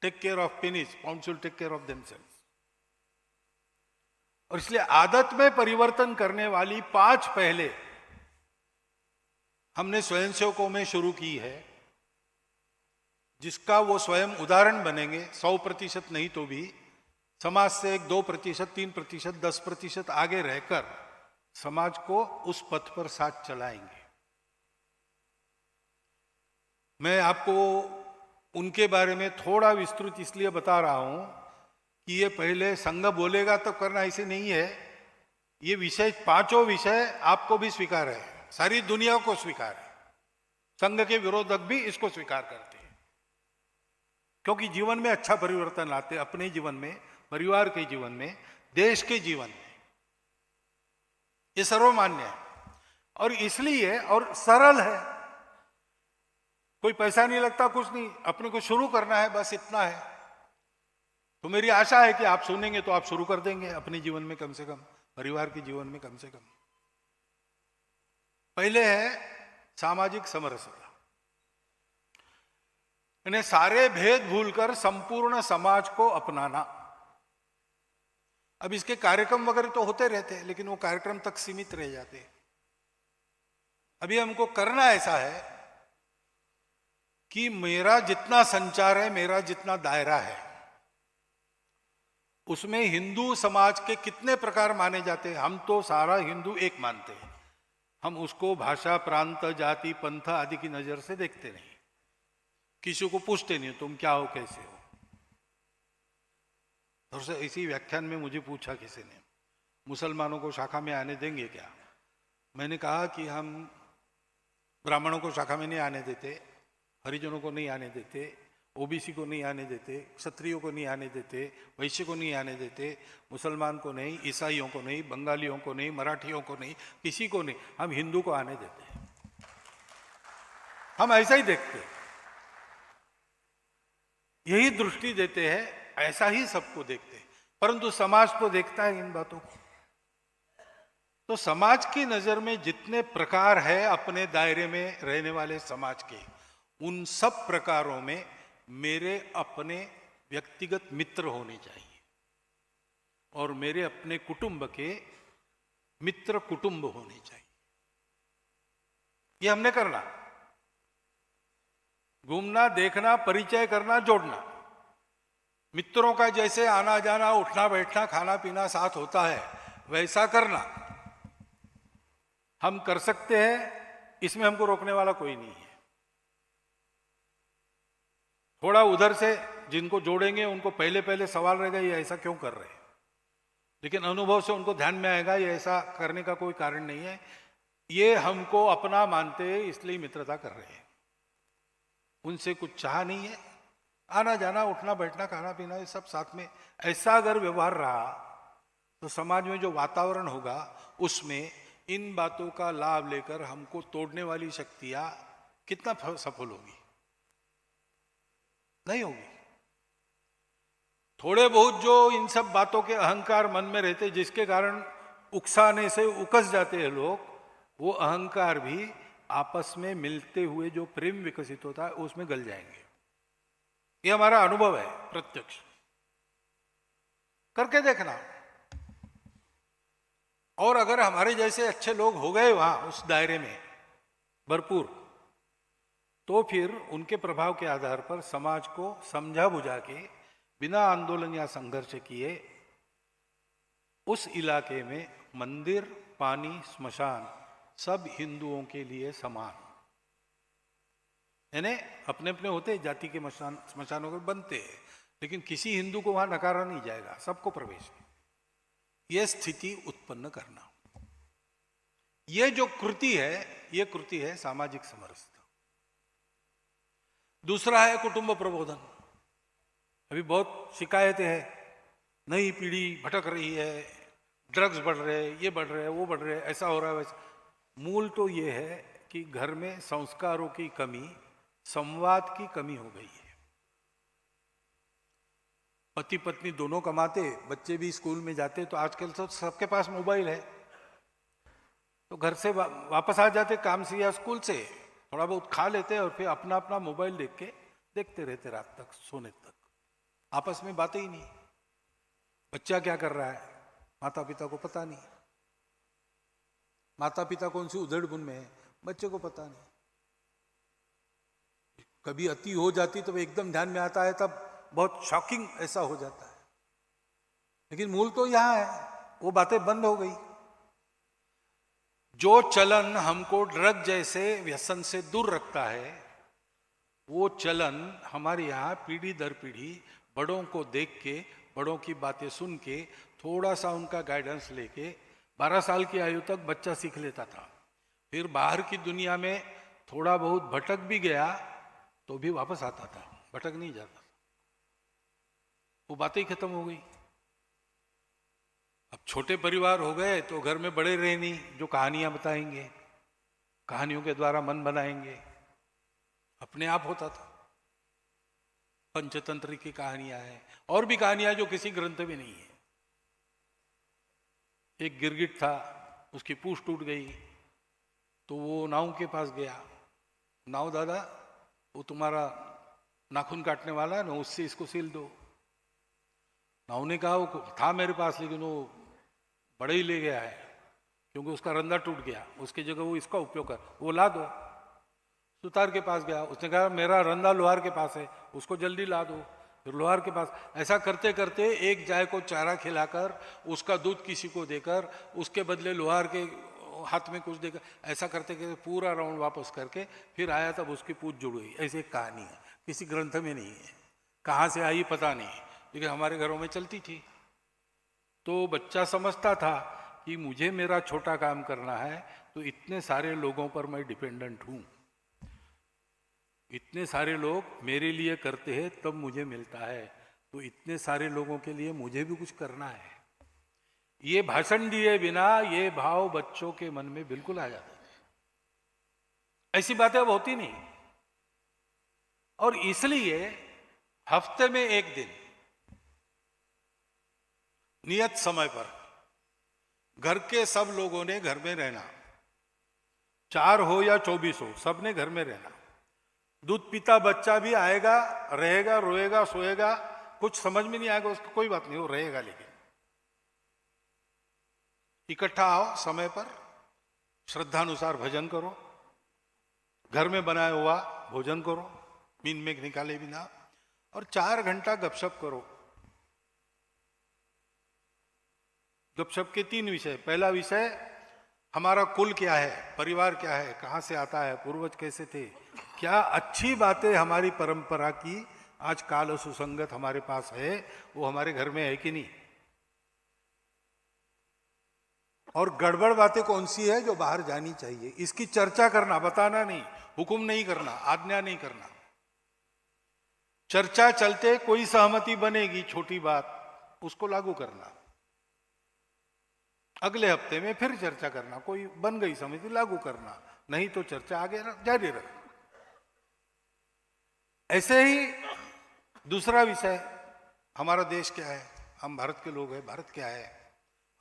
Take care of pennies, pounds will take care of themselves. और इसलिए आदत में परिवर्तन करने वाली 5 पहले हमने स्वयंसेवकों में शुरू की है, जिसका वो स्वयं उदाहरण बनेंगे। 100% नहीं तो भी समाज से 2%, 3%, 10% आगे रहकर समाज को उस पथ पर साथ चलाएंगे। मैं आपको उनके बारे में थोड़ा विस्तृत इसलिए बता रहा हूं कि ये पहले संघ बोलेगा तो करना, ऐसे नहीं है। ये विषय, 5 विषय आपको भी स्वीकार है, सारी दुनिया को स्वीकार है। संघ के विरोधक भी इसको स्वीकार करते हैं, क्योंकि जीवन में अच्छा परिवर्तन लाते, अपने जीवन में, परिवार के जीवन में, देश के जीवन में। ये सर्वमान्य है और इसलिए, और सरल है, कोई पैसा नहीं लगता, कुछ नहीं, अपने को शुरू करना है, बस इतना है। तो मेरी आशा है कि आप सुनेंगे तो आप शुरू कर देंगे अपने जीवन में, कम से कम परिवार के जीवन में कम से कम। पहले है सामाजिक समरसता, यानी सारे भेद भूलकर संपूर्ण समाज को अपनाना। अब इसके कार्यक्रम वगैरह तो होते रहते हैं, लेकिन वो कार्यक्रम तक सीमित रह जाते हैं। अभी हमको करना ऐसा है कि मेरा जितना संचार है, मेरा जितना दायरा है, उसमें हिंदू समाज के कितने प्रकार माने जाते हैं। हम तो सारा हिंदू एक मानते हैं, हम उसको भाषा, प्रांत, जाति, पंथ आदि की नजर से देखते नहीं, किसी को पूछते नहीं तुम क्या हो, कैसे हो। और इसी व्याख्यान में मुझे पूछा किसी ने, मुसलमानों को शाखा में आने देंगे क्या? मैंने कहा कि हम ब्राह्मणों को शाखा में नहीं आने देते, हरिजनों को नहीं आने देते, ओबीसी को नहीं आने देते, क्षत्रियों को नहीं आने देते, वैश्य को नहीं आने देते, मुसलमान को नहीं, ईसाइयों को नहीं, बंगालियों को नहीं, मराठियों को नहीं, किसी को नहीं, हम हिंदू को आने देते हैं। हम ऐसा ही देखते हैं, यही दृष्टि देते हैं, ऐसा ही सबको देखते हैं। परंतु समाज तो देखता है इन बातों को। तो समाज की नजर में जितने प्रकार है अपने दायरे में रहने वाले समाज के, उन सब प्रकारों में मेरे अपने व्यक्तिगत मित्र होने चाहिए और मेरे अपने कुटुंब के मित्र कुटुंब होने चाहिए। ये हमने करना, घूमना, देखना, परिचय करना, जोड़ना। मित्रों का जैसे आना जाना, उठना बैठना, खाना पीना साथ होता है, वैसा करना हम कर सकते हैं। इसमें हमको रोकने वाला कोई नहीं है। थोड़ा उधर से जिनको जोड़ेंगे उनको पहले पहले सवाल रहेगा ये ऐसा क्यों कर रहे हैं, लेकिन अनुभव से उनको ध्यान में आएगा ये ऐसा करने का कोई कारण नहीं है, ये हमको अपना मानते हैं इसलिए मित्रता कर रहे हैं। उनसे कुछ चाह नहीं है, आना जाना, उठना बैठना, खाना पीना, ये सब साथ में। ऐसा अगर व्यवहार रहा तो समाज में जो वातावरण होगा उसमें इन बातों का लाभ लेकर हमको तोड़ने वाली शक्तियां कितना सफल होगी? नहीं होगी। थोड़े बहुत जो इन सब बातों के अहंकार मन में रहते, जिसके कारण उकसाने से उकस जाते हैं लोग, वो अहंकार भी आपस में मिलते हुए जो प्रेम विकसित होता है उसमें गल जाएंगे। ये हमारा अनुभव है, प्रत्यक्ष करके देखना। और अगर हमारे जैसे अच्छे लोग हो गए वहां उस दायरे में भरपूर, तो फिर उनके प्रभाव के आधार पर समाज को समझा बुझा के बिना आंदोलन या संघर्ष किए उस इलाके में मंदिर, पानी, स्मशान सब हिंदुओं के लिए समान, यानी अपने अपने होते, जाति के स्मशानों के बनते हैं, लेकिन किसी हिंदू को वहां नकारा नहीं जाएगा, सबको प्रवेश है। यह स्थिति उत्पन्न करना, यह जो कृति है, यह कृति है सामाजिक समरसता। दूसरा है कुटुंब प्रबोधन। अभी बहुत शिकायतें हैं, नई पीढ़ी भटक रही है, ड्रग्स बढ़ रहे, ये बढ़ रहे, वो बढ़ रहे, ऐसा हो रहा है वैसा। मूल तो ये है कि घर में संस्कारों की कमी, संवाद की कमी हो गई है। पति पत्नी दोनों कमाते, बच्चे भी स्कूल में जाते, तो आजकल तो सबके पास मोबाइल है, तो घर से वापस आ जाते काम से या स्कूल से, थोड़ा बहुत खा लेते और फिर अपना अपना मोबाइल देख के देखते रहते रात तक, सोने तक, आपस में बातें ही नहीं। बच्चा क्या कर रहा है माता पिता को पता नहीं, माता पिता कौन सी उधड़ बुन में है बच्चे को पता नहीं। कभी अति हो जाती तो एकदम ध्यान में आता है, तब बहुत शॉकिंग ऐसा हो जाता है, लेकिन मूल तो यहां है, वो बातें बंद हो गई। जो चलन हमको ड्रग जैसे व्यसन से दूर रखता है, वो चलन हमारे यहाँ पीढ़ी दर पीढ़ी बड़ों को देख के, बड़ों की बातें सुन के, थोड़ा सा उनका गाइडेंस लेके 12 साल की आयु तक बच्चा सीख लेता था। फिर बाहर की दुनिया में थोड़ा बहुत भटक भी गया तो भी वापस आता था, भटक नहीं जाता था। वो बातें ही खत्म हो गई। अब छोटे परिवार हो गए तो घर में बड़े रहे नहीं, जो कहानियां बताएंगे, कहानियों के द्वारा मन बनाएंगे, अपने आप होता था। पंचतंत्र की कहानियां हैं और भी कहानियां जो किसी ग्रंथ में नहीं है। एक गिरगिट था, उसकी पूंछ टूट गई तो वो नाव के पास गया, नाव दादा वो तुम्हारा नाखून काटने वाला है ना, उससे इसको सील दो। नाव ने कहा वो था मेरे पास, लेकिन वो बड़े ही ले गया है क्योंकि उसका रंधा टूट गया, उसकी जगह वो इसका उपयोग कर, वो ला दो। सुतार के पास गया, उसने कहा मेरा रंधा लोहार के पास है, उसको जल्दी ला दो। फिर लोहार के पास, ऐसा करते करते एक गाय को चारा खिलाकर, उसका दूध किसी को देकर, उसके बदले लोहार के हाथ में कुछ देकर, ऐसा करते करते पूरा राउंड वापस करके फिर आया, तब उसकी पूंछ जुड़ गई। ऐसी एक कहानी है, किसी ग्रंथ में नहीं है, कहाँ से आई पता नहीं, लेकिन हमारे घरों में चलती थी। तो बच्चा समझता था कि मुझे मेरा छोटा काम करना है तो इतने सारे लोगों पर मैं डिपेंडेंट हूं, इतने सारे लोग मेरे लिए करते हैं तब मुझे मिलता है, तो इतने सारे लोगों के लिए मुझे भी कुछ करना है। ये भाषण दिए बिना ये भाव बच्चों के मन में बिल्कुल आ जाता है। ऐसी बातें अब होती नहीं, और इसलिए हफ्ते में एक दिन नियत समय पर घर के सब लोगों ने घर में रहना, 4 हो या 24 हो, सब ने घर में रहना। दूध पीता बच्चा भी आएगा, रहेगा, रोएगा, सोएगा, कुछ समझ में नहीं आएगा उसको, कोई बात नहीं, वो रहेगा, लेकिन इकट्ठा आओ समय पर, श्रद्धानुसार भजन करो, घर में बनाया हुआ भोजन करो, मीन में निकाले बिना, और 4 घंटा गपशप करो। गपशप के 3 विषय। पहला विषय, हमारा कुल क्या है, परिवार क्या है, कहां से आता है, पूर्वज कैसे थे, क्या अच्छी बातें हमारी परंपरा की आज काल सुसंगत हमारे पास है, वो हमारे घर में है कि नहीं, और गड़बड़ बातें कौन सी है जो बाहर जानी चाहिए, इसकी चर्चा करना, बताना नहीं, हुक्म नहीं करना, आज्ञा नहीं करना। चर्चा चलते कोई सहमति बनेगी, छोटी बात, उसको लागू करना। अगले हफ्ते में फिर चर्चा करना, कोई बन गई समिति, लागू करना, नहीं तो चर्चा आगे जारी रखना। ऐसे ही दूसरा विषय, हमारा देश क्या है, हम भारत के लोग हैं, भारत क्या है,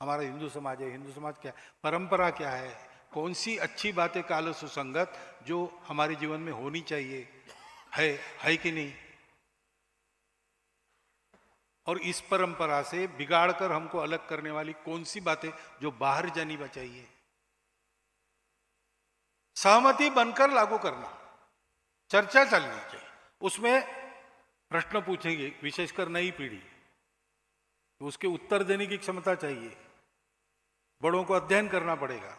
हमारा हिंदू समाज है, हिंदू समाज क्या है, परंपरा क्या है, कौन सी अच्छी बातें काल सुसंगत जो हमारे जीवन में होनी चाहिए, है कि नहीं, और इस परंपरा से बिगाड़कर हमको अलग करने वाली कौन सी बातें जो बाहर जानी चाहिए, सहमति बनकर लागू करना। चर्चा चलनी चाहिए, उसमें प्रश्न पूछेंगे, विशेषकर नई पीढ़ी, उसके उत्तर देने की क्षमता चाहिए, बड़ों को अध्ययन करना पड़ेगा।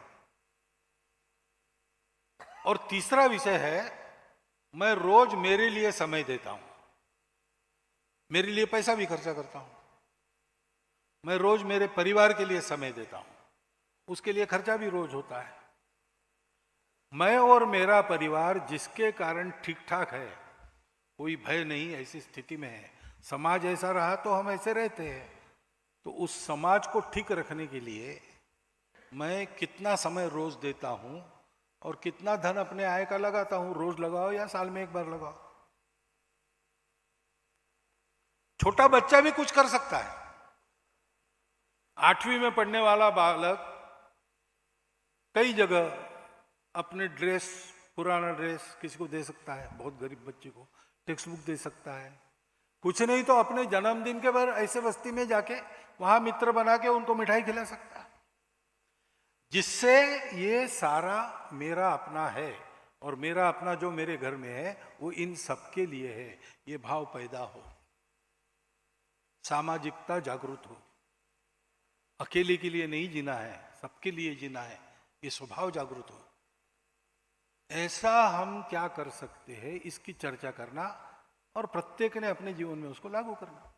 और तीसरा विषय है, मैं रोज मेरे लिए समय देता हूं, मेरे लिए पैसा भी खर्चा करता हूं, मैं रोज मेरे परिवार के लिए समय देता हूं, उसके लिए खर्चा भी रोज होता है। मैं और मेरा परिवार जिसके कारण ठीक ठाक है, कोई भय नहीं, ऐसी स्थिति में है, समाज ऐसा रहा तो हम ऐसे रहते हैं, तो उस समाज को ठीक रखने के लिए मैं कितना समय रोज देता हूं और कितना धन अपने आय का लगाता हूं, रोज लगाओ या साल में एक बार लगाओ। छोटा बच्चा भी कुछ कर सकता है। 8वीं में पढ़ने वाला बालक कई जगह अपने ड्रेस, पुराना ड्रेस किसी को दे सकता है, बहुत गरीब बच्चे को टेक्स्ट बुक दे सकता है, कुछ नहीं तो अपने जन्मदिन के बाद ऐसे बस्ती में जाके वहां मित्र बना के उनको मिठाई खिला सकता है, जिससे ये सारा मेरा अपना है और मेरा अपना जो मेरे घर में है वो इन सबके लिए है, ये भाव पैदा हो, सामाजिकता जागृत हो, अकेले के लिए नहीं जीना है, सबके लिए जीना है, ये स्वभाव जागृत हो। ऐसा हम क्या कर सकते हैं, इसकी चर्चा करना और प्रत्येक ने अपने जीवन में उसको लागू करना।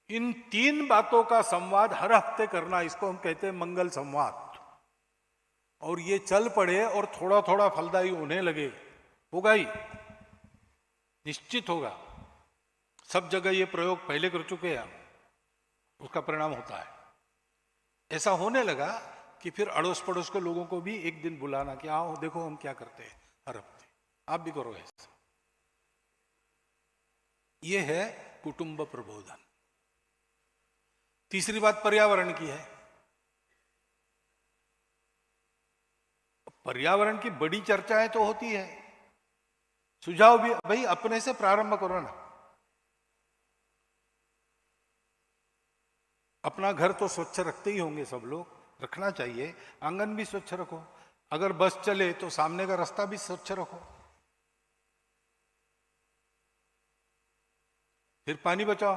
इन 3 बातों का संवाद हर हफ्ते करना, इसको हम कहते हैं मंगल संवाद। और ये चल पड़े और थोड़ा थोड़ा फलदायी होने लगे, होगा ही, निश्चित होगा। सब जगह ये प्रयोग पहले कर चुके हैं, उसका परिणाम होता है। ऐसा होने लगा कि फिर अड़ोस पड़ोस के लोगों को भी एक दिन बुलाना कि आओ देखो हम क्या करते हैं हर हफ्ते, आप भी करो ऐसा। ये है कुटुंब प्रबोधन। तीसरी बात पर्यावरण की है। पर्यावरण की बड़ी चर्चाएं तो होती है, सुझाव भी भाई अपने से प्रारंभ करो ना। अपना घर तो स्वच्छ रखते ही होंगे सब लोग, रखना चाहिए, आंगन भी स्वच्छ रखो, अगर बस चले तो सामने का रास्ता भी स्वच्छ रखो, फिर पानी बचाओ।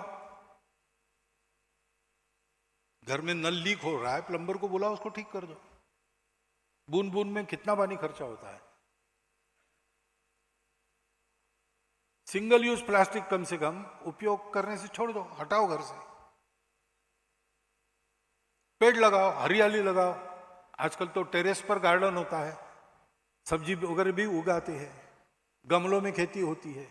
घर में नल लीक हो रहा है, प्लम्बर को बुलाओ, उसको ठीक कर दो। बूंद बूंद में कितना पानी खर्चा होता है। सिंगल यूज प्लास्टिक कम से कम उपयोग करने से छोड़ दो, हटाओ घर से। पेड़ लगाओ, हरियाली लगाओ, आजकल तो टेरेस पर गार्डन होता है, सब्जी वगैरह भी उगाते हैं, गमलों में खेती होती है।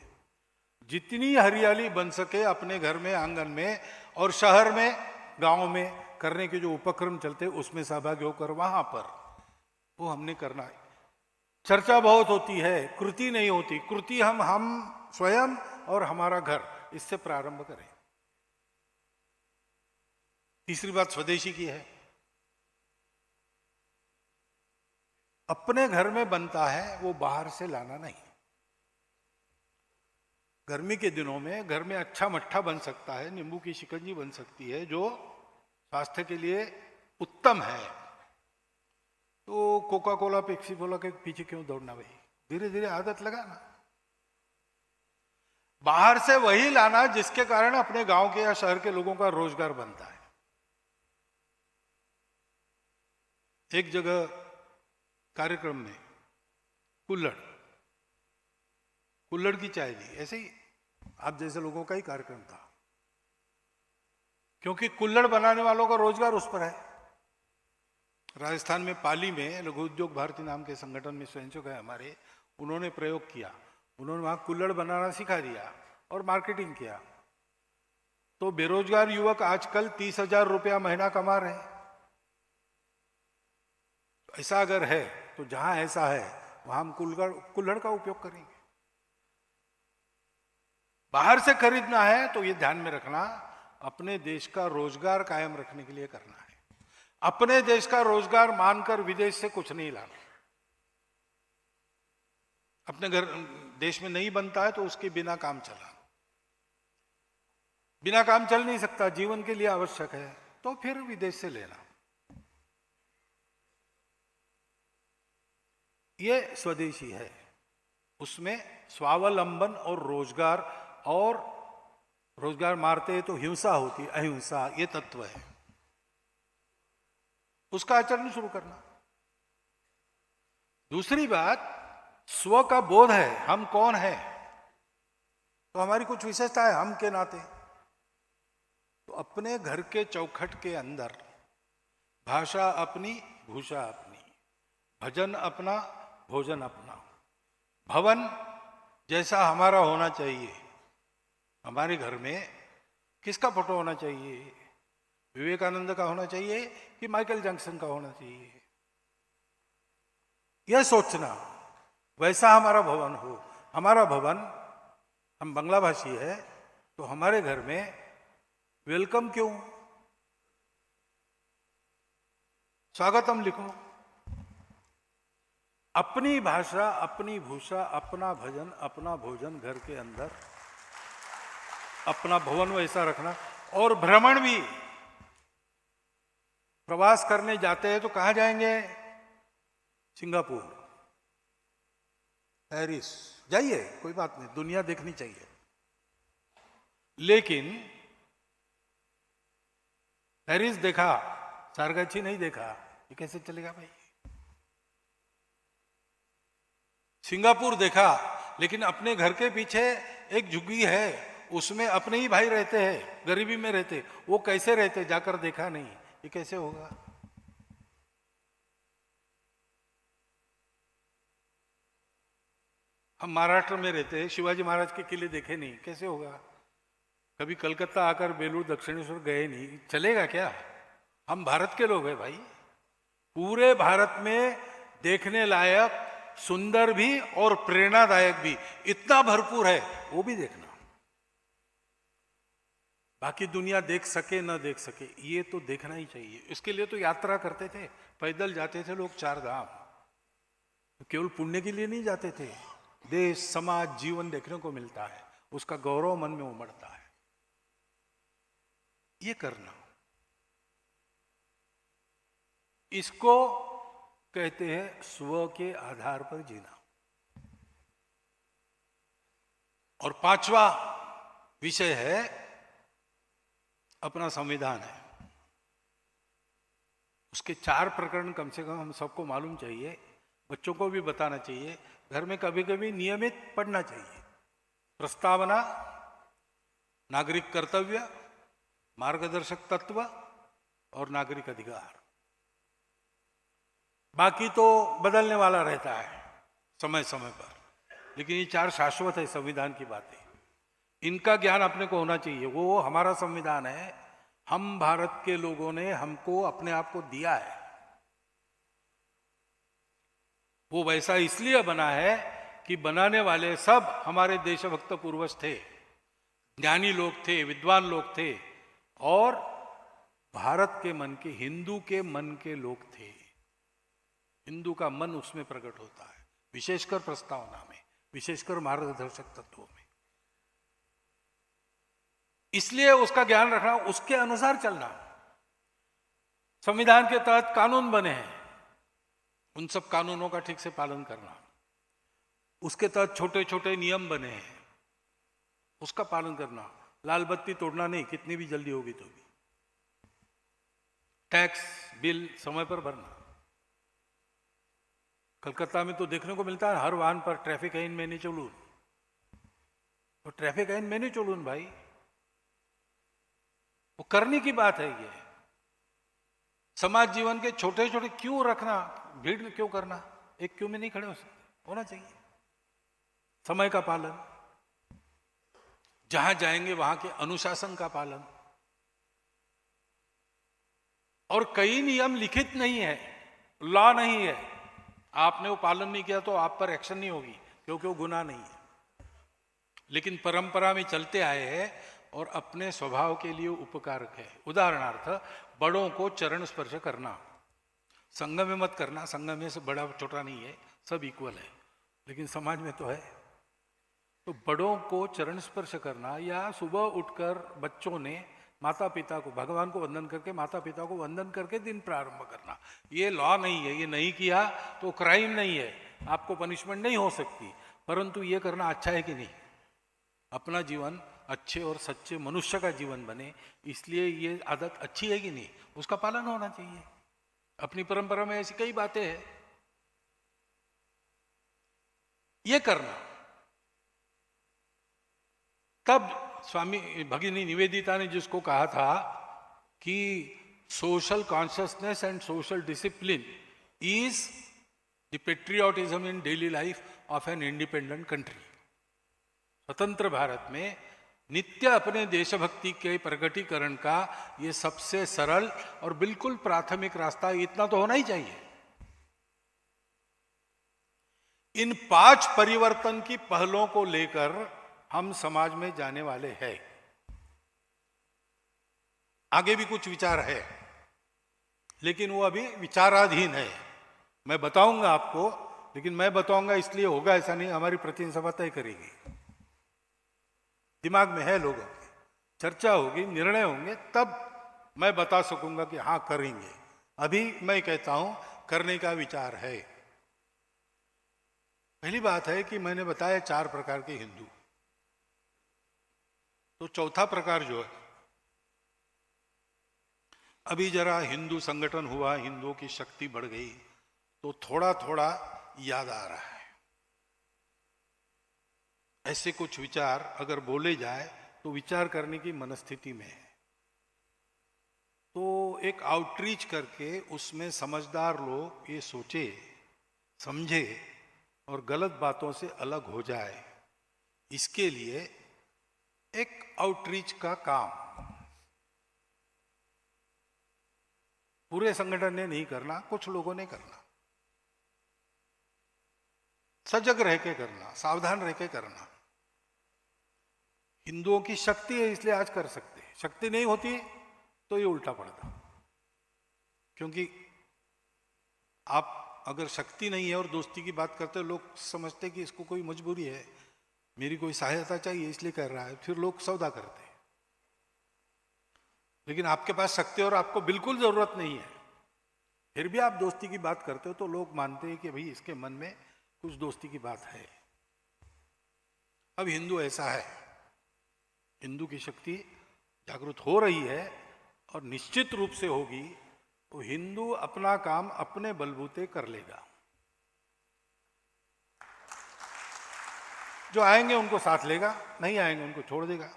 जितनी हरियाली बन सके अपने घर में, आंगन में और शहर में, गांव में करने के जो उपक्रम चलते उसमें सहभागी होकर वहां पर वो हमने करना है। चर्चा बहुत होती है, कृति नहीं होती। कृति हम स्वयं और हमारा घर, इससे प्रारंभ करें। तीसरी बात स्वदेशी की है। अपने घर में बनता है वो बाहर से लाना नहीं। गर्मी के दिनों में घर में अच्छा मट्ठा बन सकता है, नींबू की शिकंजी बन सकती है जो स्वास्थ्य के लिए उत्तम है। तो कोका कोला पेप्सी कोला के पीछे क्यों दौड़ना भाई? धीरे धीरे आदत लगाना। बाहर से वही लाना जिसके कारण अपने गांव के या शहर के लोगों का रोजगार बनता है। एक जगह कार्यक्रम में कुल्हड़ की चाय दी, ऐसे ही आप जैसे लोगों का ही कार्यक्रम था, क्योंकि कुल्हड़ बनाने वालों का रोजगार उस पर है। राजस्थान में पाली में लघु उद्योग भारती नाम के संगठन में स्वयंसेवक है हमारे, उन्होंने प्रयोग किया। उन्होंने वहां कुल्हड़ बनाना सिखा दिया और मार्केटिंग किया। तो बेरोजगार युवक आजकल 30,000 रुपया महीना कमा रहे हैं। ऐसा अगर है तो जहां ऐसा है वहां हम कुल्हड़ का उपयोग करेंगे। बाहर से खरीदना है तो ये ध्यान में रखना, अपने देश का रोजगार कायम रखने के लिए करना है। अपने देश का रोजगार मानकर विदेश से कुछ नहीं लाना। अपने घर देश में नहीं बनता है तो उसके बिना काम चलाना। बिना काम चल नहीं सकता, जीवन के लिए आवश्यक है, तो फिर विदेश से लेना। ये स्वदेशी है। उसमें स्वावलंबन और रोजगार मारते हैं तो हिंसा होती, अहिंसा, ये तत्व है। उसका आचरण शुरू करना। दूसरी बात, स्व का बोध है, हम कौन है, तो हमारी कुछ विशेषता है हम के नाते। तो अपने घर के चौखट के अंदर भाषा अपनी, भूषा अपनी, भजन अपना, भोजन अपना, भवन जैसा हमारा होना चाहिए। हमारे घर में किसका फोटो होना चाहिए? विवेकानंद का होना चाहिए कि माइकल जैक्सन का होना चाहिए? यह सोचना, वैसा हमारा भवन हो। हमारा भवन, हम बंगला भाषी है तो हमारे घर में वेलकम क्यों, स्वागतम लिखो। अपनी भाषा, अपनी भूषा, अपना भजन, अपना भोजन घर के अंदर, अपना भवन वैसा रखना। और भ्रमण भी, प्रवास करने जाते हैं तो कहां जाएंगे? सिंगापुर, पेरिस जाइए, कोई बात नहीं, दुनिया देखनी चाहिए। लेकिन पेरिस देखा, सारगाछी नहीं देखा, ये कैसे चलेगा भाई? सिंगापुर देखा लेकिन अपने घर के पीछे एक झुग्गी है, उसमें अपने ही भाई रहते हैं, गरीबी में रहते, वो कैसे रहते जाकर देखा नहीं, ये कैसे होगा? हम महाराष्ट्र में रहते हैं, शिवाजी महाराज के किले देखे नहीं, कैसे होगा? कभी कलकत्ता आकर बेलूर दक्षिणेश्वर गए नहीं, चलेगा क्या? हम भारत के लोग हैं भाई। पूरे भारत में देखने लायक, सुंदर भी और प्रेरणादायक भी इतना भरपूर है, वो भी देखना। बाकी दुनिया देख सके न देख सके, ये तो देखना ही चाहिए। इसके लिए तो यात्रा करते थे, पैदल जाते थे लोग 4 धाम। तो केवल पुण्य के लिए नहीं जाते थे, देश, समाज, जीवन देखने को मिलता है, उसका गौरव मन में उमड़ता है। ये करना, इसको कहते हैं स्व के आधार पर जीना। और 5वां विषय है अपना संविधान है। उसके 4 प्रकरण कम से कम हम सबको मालूम चाहिए, बच्चों को भी बताना चाहिए, घर में कभी कभी नियमित पढ़ना चाहिए। प्रस्तावना, नागरिक कर्तव्य, मार्गदर्शक तत्व और नागरिक अधिकार। बाकी तो बदलने वाला रहता है। समय समय पर, लेकिन ये 4 शाश्वत है संविधान की बातें। इनका ज्ञान अपने को होना चाहिए। वो हमारा संविधान है, हम भारत के लोगों ने हमको अपने आप को दिया है। वो वैसा इसलिए बना है कि बनाने वाले सब हमारे देशभक्त पूर्वज थे, ज्ञानी लोग थे, विद्वान लोग थे, और भारत के मन के, हिंदू के मन के लोग थे। हिंदू का मन उसमें प्रकट होता है, विशेषकर प्रस्तावना में, विशेषकर मार्गदर्शक तत्वों में। इसलिए उसका ज्ञान रखना, उसके अनुसार चलना। संविधान के तहत कानून बने हैं, उन सब कानूनों का ठीक से पालन करना। उसके तहत छोटे छोटे नियम बने हैं, उसका पालन करना। लाल बत्ती तोड़ना नहीं, कितनी भी जल्दी होगी तो भी। टैक्स बिल समय पर भरना। कलकत्ता में तो देखने को मिलता है हर वाहन पर ट्रैफिक आइन में नहीं चलून। तो ट्रैफिक आइन में नहीं चलून भाई, वो करने की बात है। ये समाज जीवन के छोटे छोटे क्यों रखना, भीड़ में क्यों करना, एक क्यों में नहीं खड़े हो सकते, होना चाहिए। समय का पालन, जहां जाएंगे वहां के अनुशासन का पालन। और कई नियम लिखित नहीं है, लॉ नहीं है, आपने वो पालन नहीं किया तो आप पर एक्शन नहीं होगी, क्योंकि वो गुनाह नहीं है। लेकिन परंपरा में चलते आए हैं और अपने स्वभाव के लिए उपकारक है। उदाहरणार्थ, बड़ों को चरण स्पर्श करना, संघ में मत करना, संघ में से बड़ा छोटा नहीं है, सब इक्वल है, लेकिन समाज में तो है। तो बड़ों को चरण स्पर्श करना, या सुबह उठकर बच्चों ने माता पिता को, भगवान को वंदन करके माता पिता को वंदन करके दिन प्रारंभ करना, ये लॉ नहीं है। ये नहीं किया तो क्राइम नहीं है, आपको पनिशमेंट नहीं हो सकती, परंतु ये करना अच्छा है कि नहीं? अपना जीवन अच्छे और सच्चे मनुष्य का जीवन बने, इसलिए ये आदत अच्छी है कि नहीं, उसका पालन होना चाहिए। अपनी परंपरा में ऐसी कई बातें हैं, ये करना। तब स्वामी भगिनी निवेदिता ने जिसको कहा था कि social consciousness and social discipline is the patriotism in daily life of an independent country. स्वतंत्र भारत में नित्य अपने देशभक्ति के प्रकटीकरण का ये सबसे सरल और बिल्कुल प्राथमिक रास्ता इतना तो होना ही चाहिए। इन 5 परिवर्तन की पहलों को लेकर हम समाज में जाने वाले हैं। आगे भी कुछ विचार है, लेकिन वो अभी विचाराधीन है। मैं बताऊंगा आपको, लेकिन मैं बताऊंगा इसलिए होगा ऐसा नहीं, हमारी प्रतिनिधि सभा तय करेगी। दिमाग में है लोगों के, चर्चा होगी, निर्णय होंगे, तब मैं बता सकूंगा कि हाँ करेंगे। अभी मैं कहता हूं करने का विचार है। पहली बात है कि मैंने बताया 4 प्रकार के हिंदू, तो चौथा प्रकार जो है, अभी जरा हिंदू संगठन हुआ, हिंदुओं की शक्ति बढ़ गई, तो थोड़ा थोड़ा याद आ रहा है। ऐसे कुछ विचार अगर बोले जाए तो विचार करने की मनस्थिति में है। तो एक आउटरीच करके उसमें समझदार लोग ये सोचे समझे और गलत बातों से अलग हो जाए, इसके लिए एक आउटरीच का काम पूरे संगठन ने नहीं करना, कुछ लोगों ने करना। सजग रह के करना, सावधान रह के करना। हिंदुओं की शक्ति है इसलिए आज कर सकते हैं, शक्ति नहीं होती तो ये उल्टा पड़ता। क्योंकि आप अगर शक्ति नहीं है और दोस्ती की बात करते हो, लोग समझते कि इसको कोई मजबूरी है, मेरी कोई सहायता चाहिए इसलिए कर रहा है, फिर लोग सौदा करते हैं। लेकिन आपके पास शक्ति और आपको बिल्कुल जरूरत नहीं है, फिर भी आप दोस्ती की बात करते हो, तो लोग मानते हैं कि भाई इसके मन में कुछ दोस्ती की बात है। अब हिंदू ऐसा है, हिंदू की शक्ति जागृत हो रही है और निश्चित रूप से होगी, तो हिंदू अपना काम अपने बलबूते कर लेगा। जो आएंगे उनको साथ लेगा, नहीं आएंगे उनको छोड़ देगा।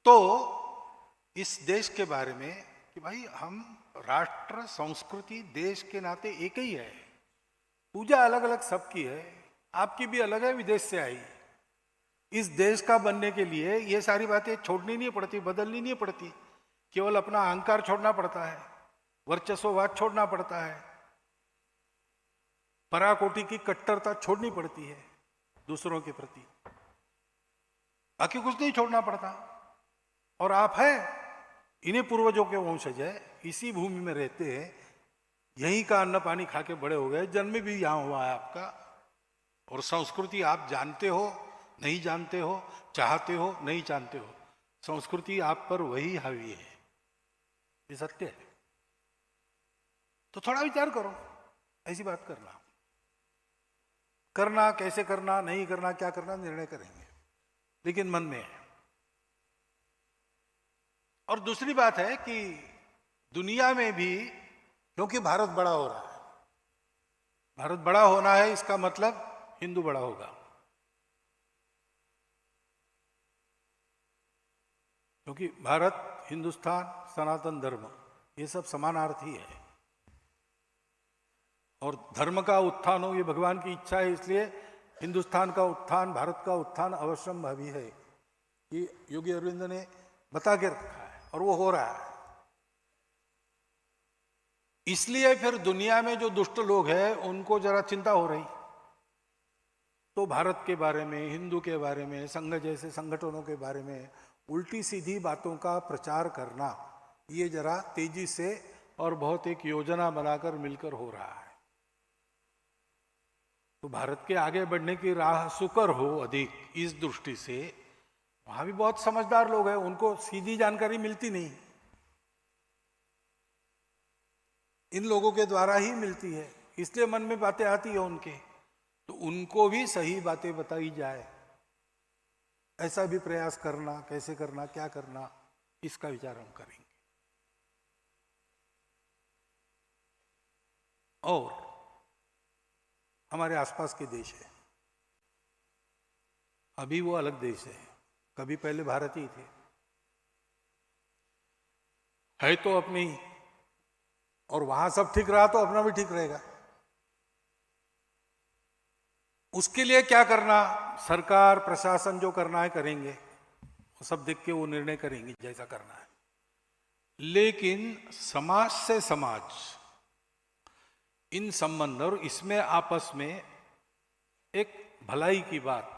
तो इस देश के बारे में कि भाई हम राष्ट्र संस्कृति देश के नाते एक ही है। पूजा अलग अलग सबकी है, आपकी भी अलग है, विदेश से आई। इस देश का बनने के लिए ये सारी बातें छोड़नी नहीं पड़ती, बदलनी नहीं पड़ती। केवल अपना अहंकार छोड़ना पड़ता है, वर्चस्ववाद छोड़ना पड़ता है, पराकोटि की कट्टरता छोड़नी पड़ती है दूसरों के प्रति, बाकी कुछ नहीं छोड़ना पड़ता। और आप हैं, इन्हीं पूर्वजों के वंशज है, इसी भूमि में रहते हैं, यहीं का अन्न पानी खा के बड़े हो गए, जन्म भी यहां हुआ है आपका। और संस्कृति आप जानते हो नहीं जानते हो, चाहते हो नहीं जानते हो, संस्कृति आप पर वही हावी है, ये सत्य है। तो थोड़ा विचार करो, ऐसी बात करना कैसे करना, नहीं करना, क्या करना, निर्णय करेंगे, लेकिन मन में है। और दूसरी बात है कि दुनिया में भी, क्योंकि भारत बड़ा हो रहा है, भारत बड़ा होना है, इसका मतलब हिंदू बड़ा होगा, क्योंकि भारत, हिंदुस्तान, सनातन धर्म, ये सब समानार्थी है। और धर्म का उत्थान हो, ये भगवान की इच्छा है, इसलिए हिंदुस्तान का उत्थान, भारत का उत्थान अवश्यंभावी है, ये योगी अरविंद ने बता के रखा है, और वो हो रहा है। इसलिए फिर दुनिया में जो दुष्ट लोग हैं उनको जरा चिंता हो रही, तो भारत के बारे में, हिंदू के बारे में, संघ जैसे संगठनों के बारे में उल्टी सीधी बातों का प्रचार करना, ये जरा तेजी से और बहुत एक योजना बनाकर मिलकर हो रहा है। तो भारत के आगे बढ़ने की राह सुकर हो अधिक, इस दृष्टि से वहां भी बहुत समझदार लोग हैं, उनको सीधी जानकारी मिलती नहीं, इन लोगों के द्वारा ही मिलती है, इसलिए मन में बातें आती है उनके, तो उनको भी सही बातें बताई जाए, ऐसा भी प्रयास करना, कैसे करना, क्या करना, इसका विचार हम करेंगे। और हमारे आसपास के देश है, अभी वो अलग देश है, कभी पहले भारत ही थे, है तो अपनी, और वहां सब ठीक रहा तो अपना भी ठीक रहेगा। उसके लिए क्या करना, सरकार प्रशासन जो करना है करेंगे, वो सब देख के वो निर्णय करेंगे जैसा करना है। लेकिन समाज से समाज, इन संबंध और इसमें आपस में एक भलाई की बात,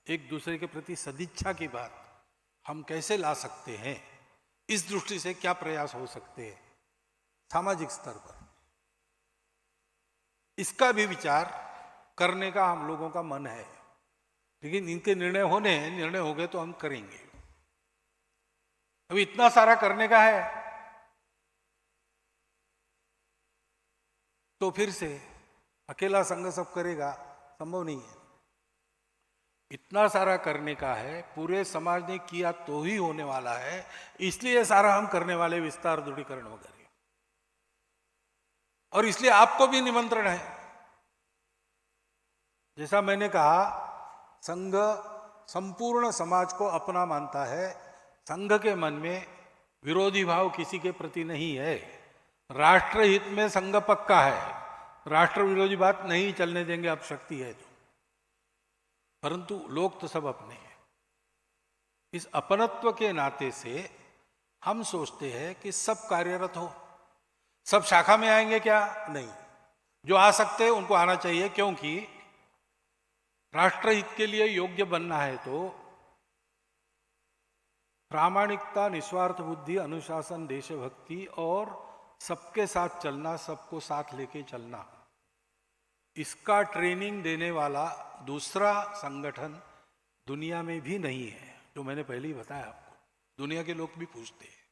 एक दूसरे के प्रति सदिच्छा की बात हम कैसे ला सकते हैं, इस दृष्टि से क्या प्रयास हो सकते हैं सामाजिक स्तर पर, इसका भी विचार करने का हम लोगों का मन है। लेकिन इनके निर्णय हो गए तो हम करेंगे। अभी इतना सारा करने का है तो फिर से अकेला संघ सब करेगा, संभव नहीं है। इतना सारा करने का है, पूरे समाज ने किया तो ही होने वाला है, इसलिए सारा हम करने वाले विस्तार दृढ़ीकरण वगैरह। और इसलिए आपको भी निमंत्रण है। जैसा मैंने कहा, संघ संपूर्ण समाज को अपना मानता है, संघ के मन में विरोधी भाव किसी के प्रति नहीं है, राष्ट्र हित में संघ पक्का है, राष्ट्र विरोधी बात नहीं चलने देंगे, अब शक्ति है तो। परंतु लोग तो सब अपने हैं। इस अपनत्व के नाते से हम सोचते हैं कि सब कार्यरत हो, सब शाखा में आएंगे क्या? नहीं, जो आ सकते हैं उनको आना चाहिए, क्योंकि राष्ट्रहित के लिए योग्य बनना है तो प्रामाणिकता, निस्वार्थ बुद्धि, अनुशासन, देशभक्ति और सबके साथ चलना, सबको साथ लेके चलना, इसका ट्रेनिंग देने वाला दूसरा संगठन दुनिया में भी नहीं है, जो मैंने पहले ही बताया आपको। दुनिया के लोग भी पूछते हैं,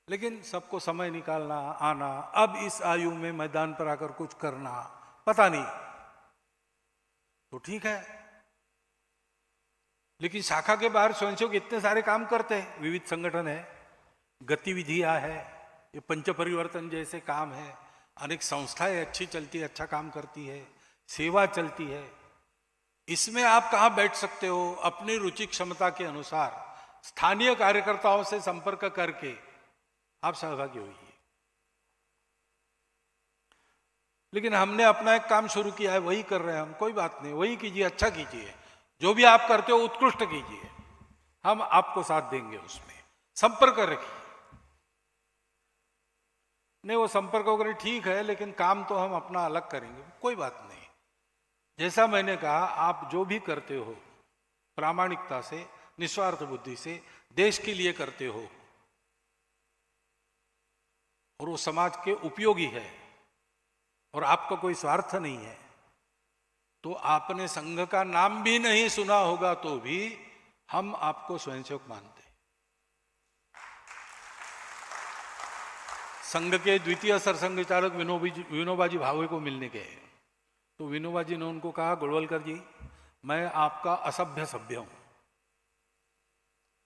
लेकिन सबको समय निकालना, आना, अब इस आयु में मैदान पर आकर कुछ करना, पता नहीं, तो ठीक है। लेकिन शाखा के बाहर स्वयंसेवक इतने सारे काम करते हैं, विविध संगठन है, गतिविधियां है, ये पंच परिवर्तन जैसे काम है, अनेक संस्थाएं अच्छी चलती है, अच्छा काम करती है, सेवा चलती है। इसमें आप कहाँ बैठ सकते हो? अपनी रुचि क्षमता के अनुसार स्थानीय कार्यकर्ताओं से संपर्क करके आप सहभागी होइए। लेकिन हमने अपना एक काम शुरू किया है, वही कर रहे हैं हम, कोई बात नहीं, वही कीजिए, अच्छा कीजिए, जो भी आप करते हो उत्कृष्ट कीजिए, हम आपको साथ देंगे, उसमें संपर्क रखिए। नहीं, वो संपर्क वगैरह ठीक है, लेकिन काम तो हम अपना अलग करेंगे, कोई बात नहीं। जैसा मैंने कहा, आप जो भी करते हो प्रामाणिकता से, निस्वार्थ बुद्धि से, देश के लिए करते हो और वो समाज के उपयोगी है और आपका कोई स्वार्थ नहीं है, तो आपने संघ का नाम भी नहीं सुना होगा तो भी हम आपको स्वयंसेवक मानते हैं। संघ के द्वितीय सरसंघ चालक विनोबाजी भावे को मिलने गए, तो विनोबाजी ने उनको कहा, गोलवलकर जी, मैं आपका असभ्य सभ्य हूं।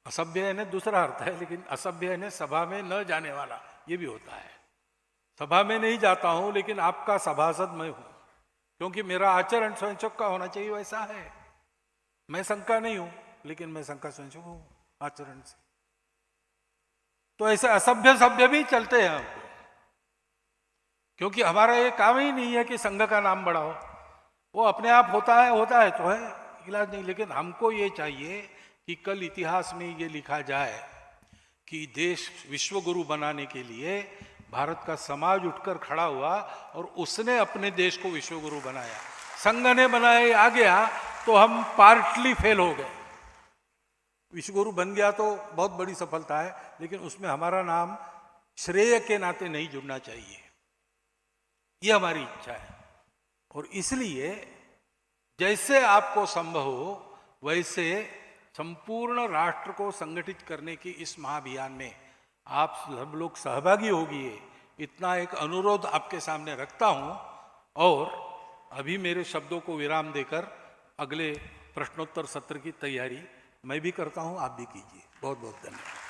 असभ्य है दूसरा अर्थ है, लेकिन असभ्य है सभा में न जाने वाला, ये भी होता है। सभा में नहीं जाता हूं, लेकिन आपका सभासद मैं हूं, क्योंकि मेरा आचरण स्वयंसेवक का होना चाहिए, वैसा है। मैं संघ का नहीं हूं, लेकिन मैं संघ का स्वयंसेवक हूं आचरण से। तो ऐसे असभ्य सभ्य भी चलते हैं हमको, क्योंकि हमारा ये काम ही नहीं है कि संघ का नाम बढ़ाओ, वो अपने आप होता है तो है, इलाज नहीं। लेकिन हमको ये चाहिए कि कल इतिहास में ये लिखा जाए कि देश विश्व गुरु बनाने के लिए भारत का समाज उठकर खड़ा हुआ और उसने अपने देश को विश्व गुरु बनाया। संघ ने बनाया आ गया तो हम पार्टली फेल हो गए। विश्व गुरु बन गया तो बहुत बड़ी सफलता है, लेकिन उसमें हमारा नाम श्रेय के नाते नहीं जुड़ना चाहिए, ये हमारी इच्छा है। और इसलिए जैसे आपको संभव हो वैसे संपूर्ण राष्ट्र को संगठित करने की इस महाअभियान में आप सब लोग सहभागी होगिए, इतना एक अनुरोध आपके सामने रखता हूं। और अभी मेरे शब्दों को विराम देकर अगले प्रश्नोत्तर सत्र की तैयारी मैं भी करता हूं, आप भी कीजिए। बहुत बहुत धन्यवाद।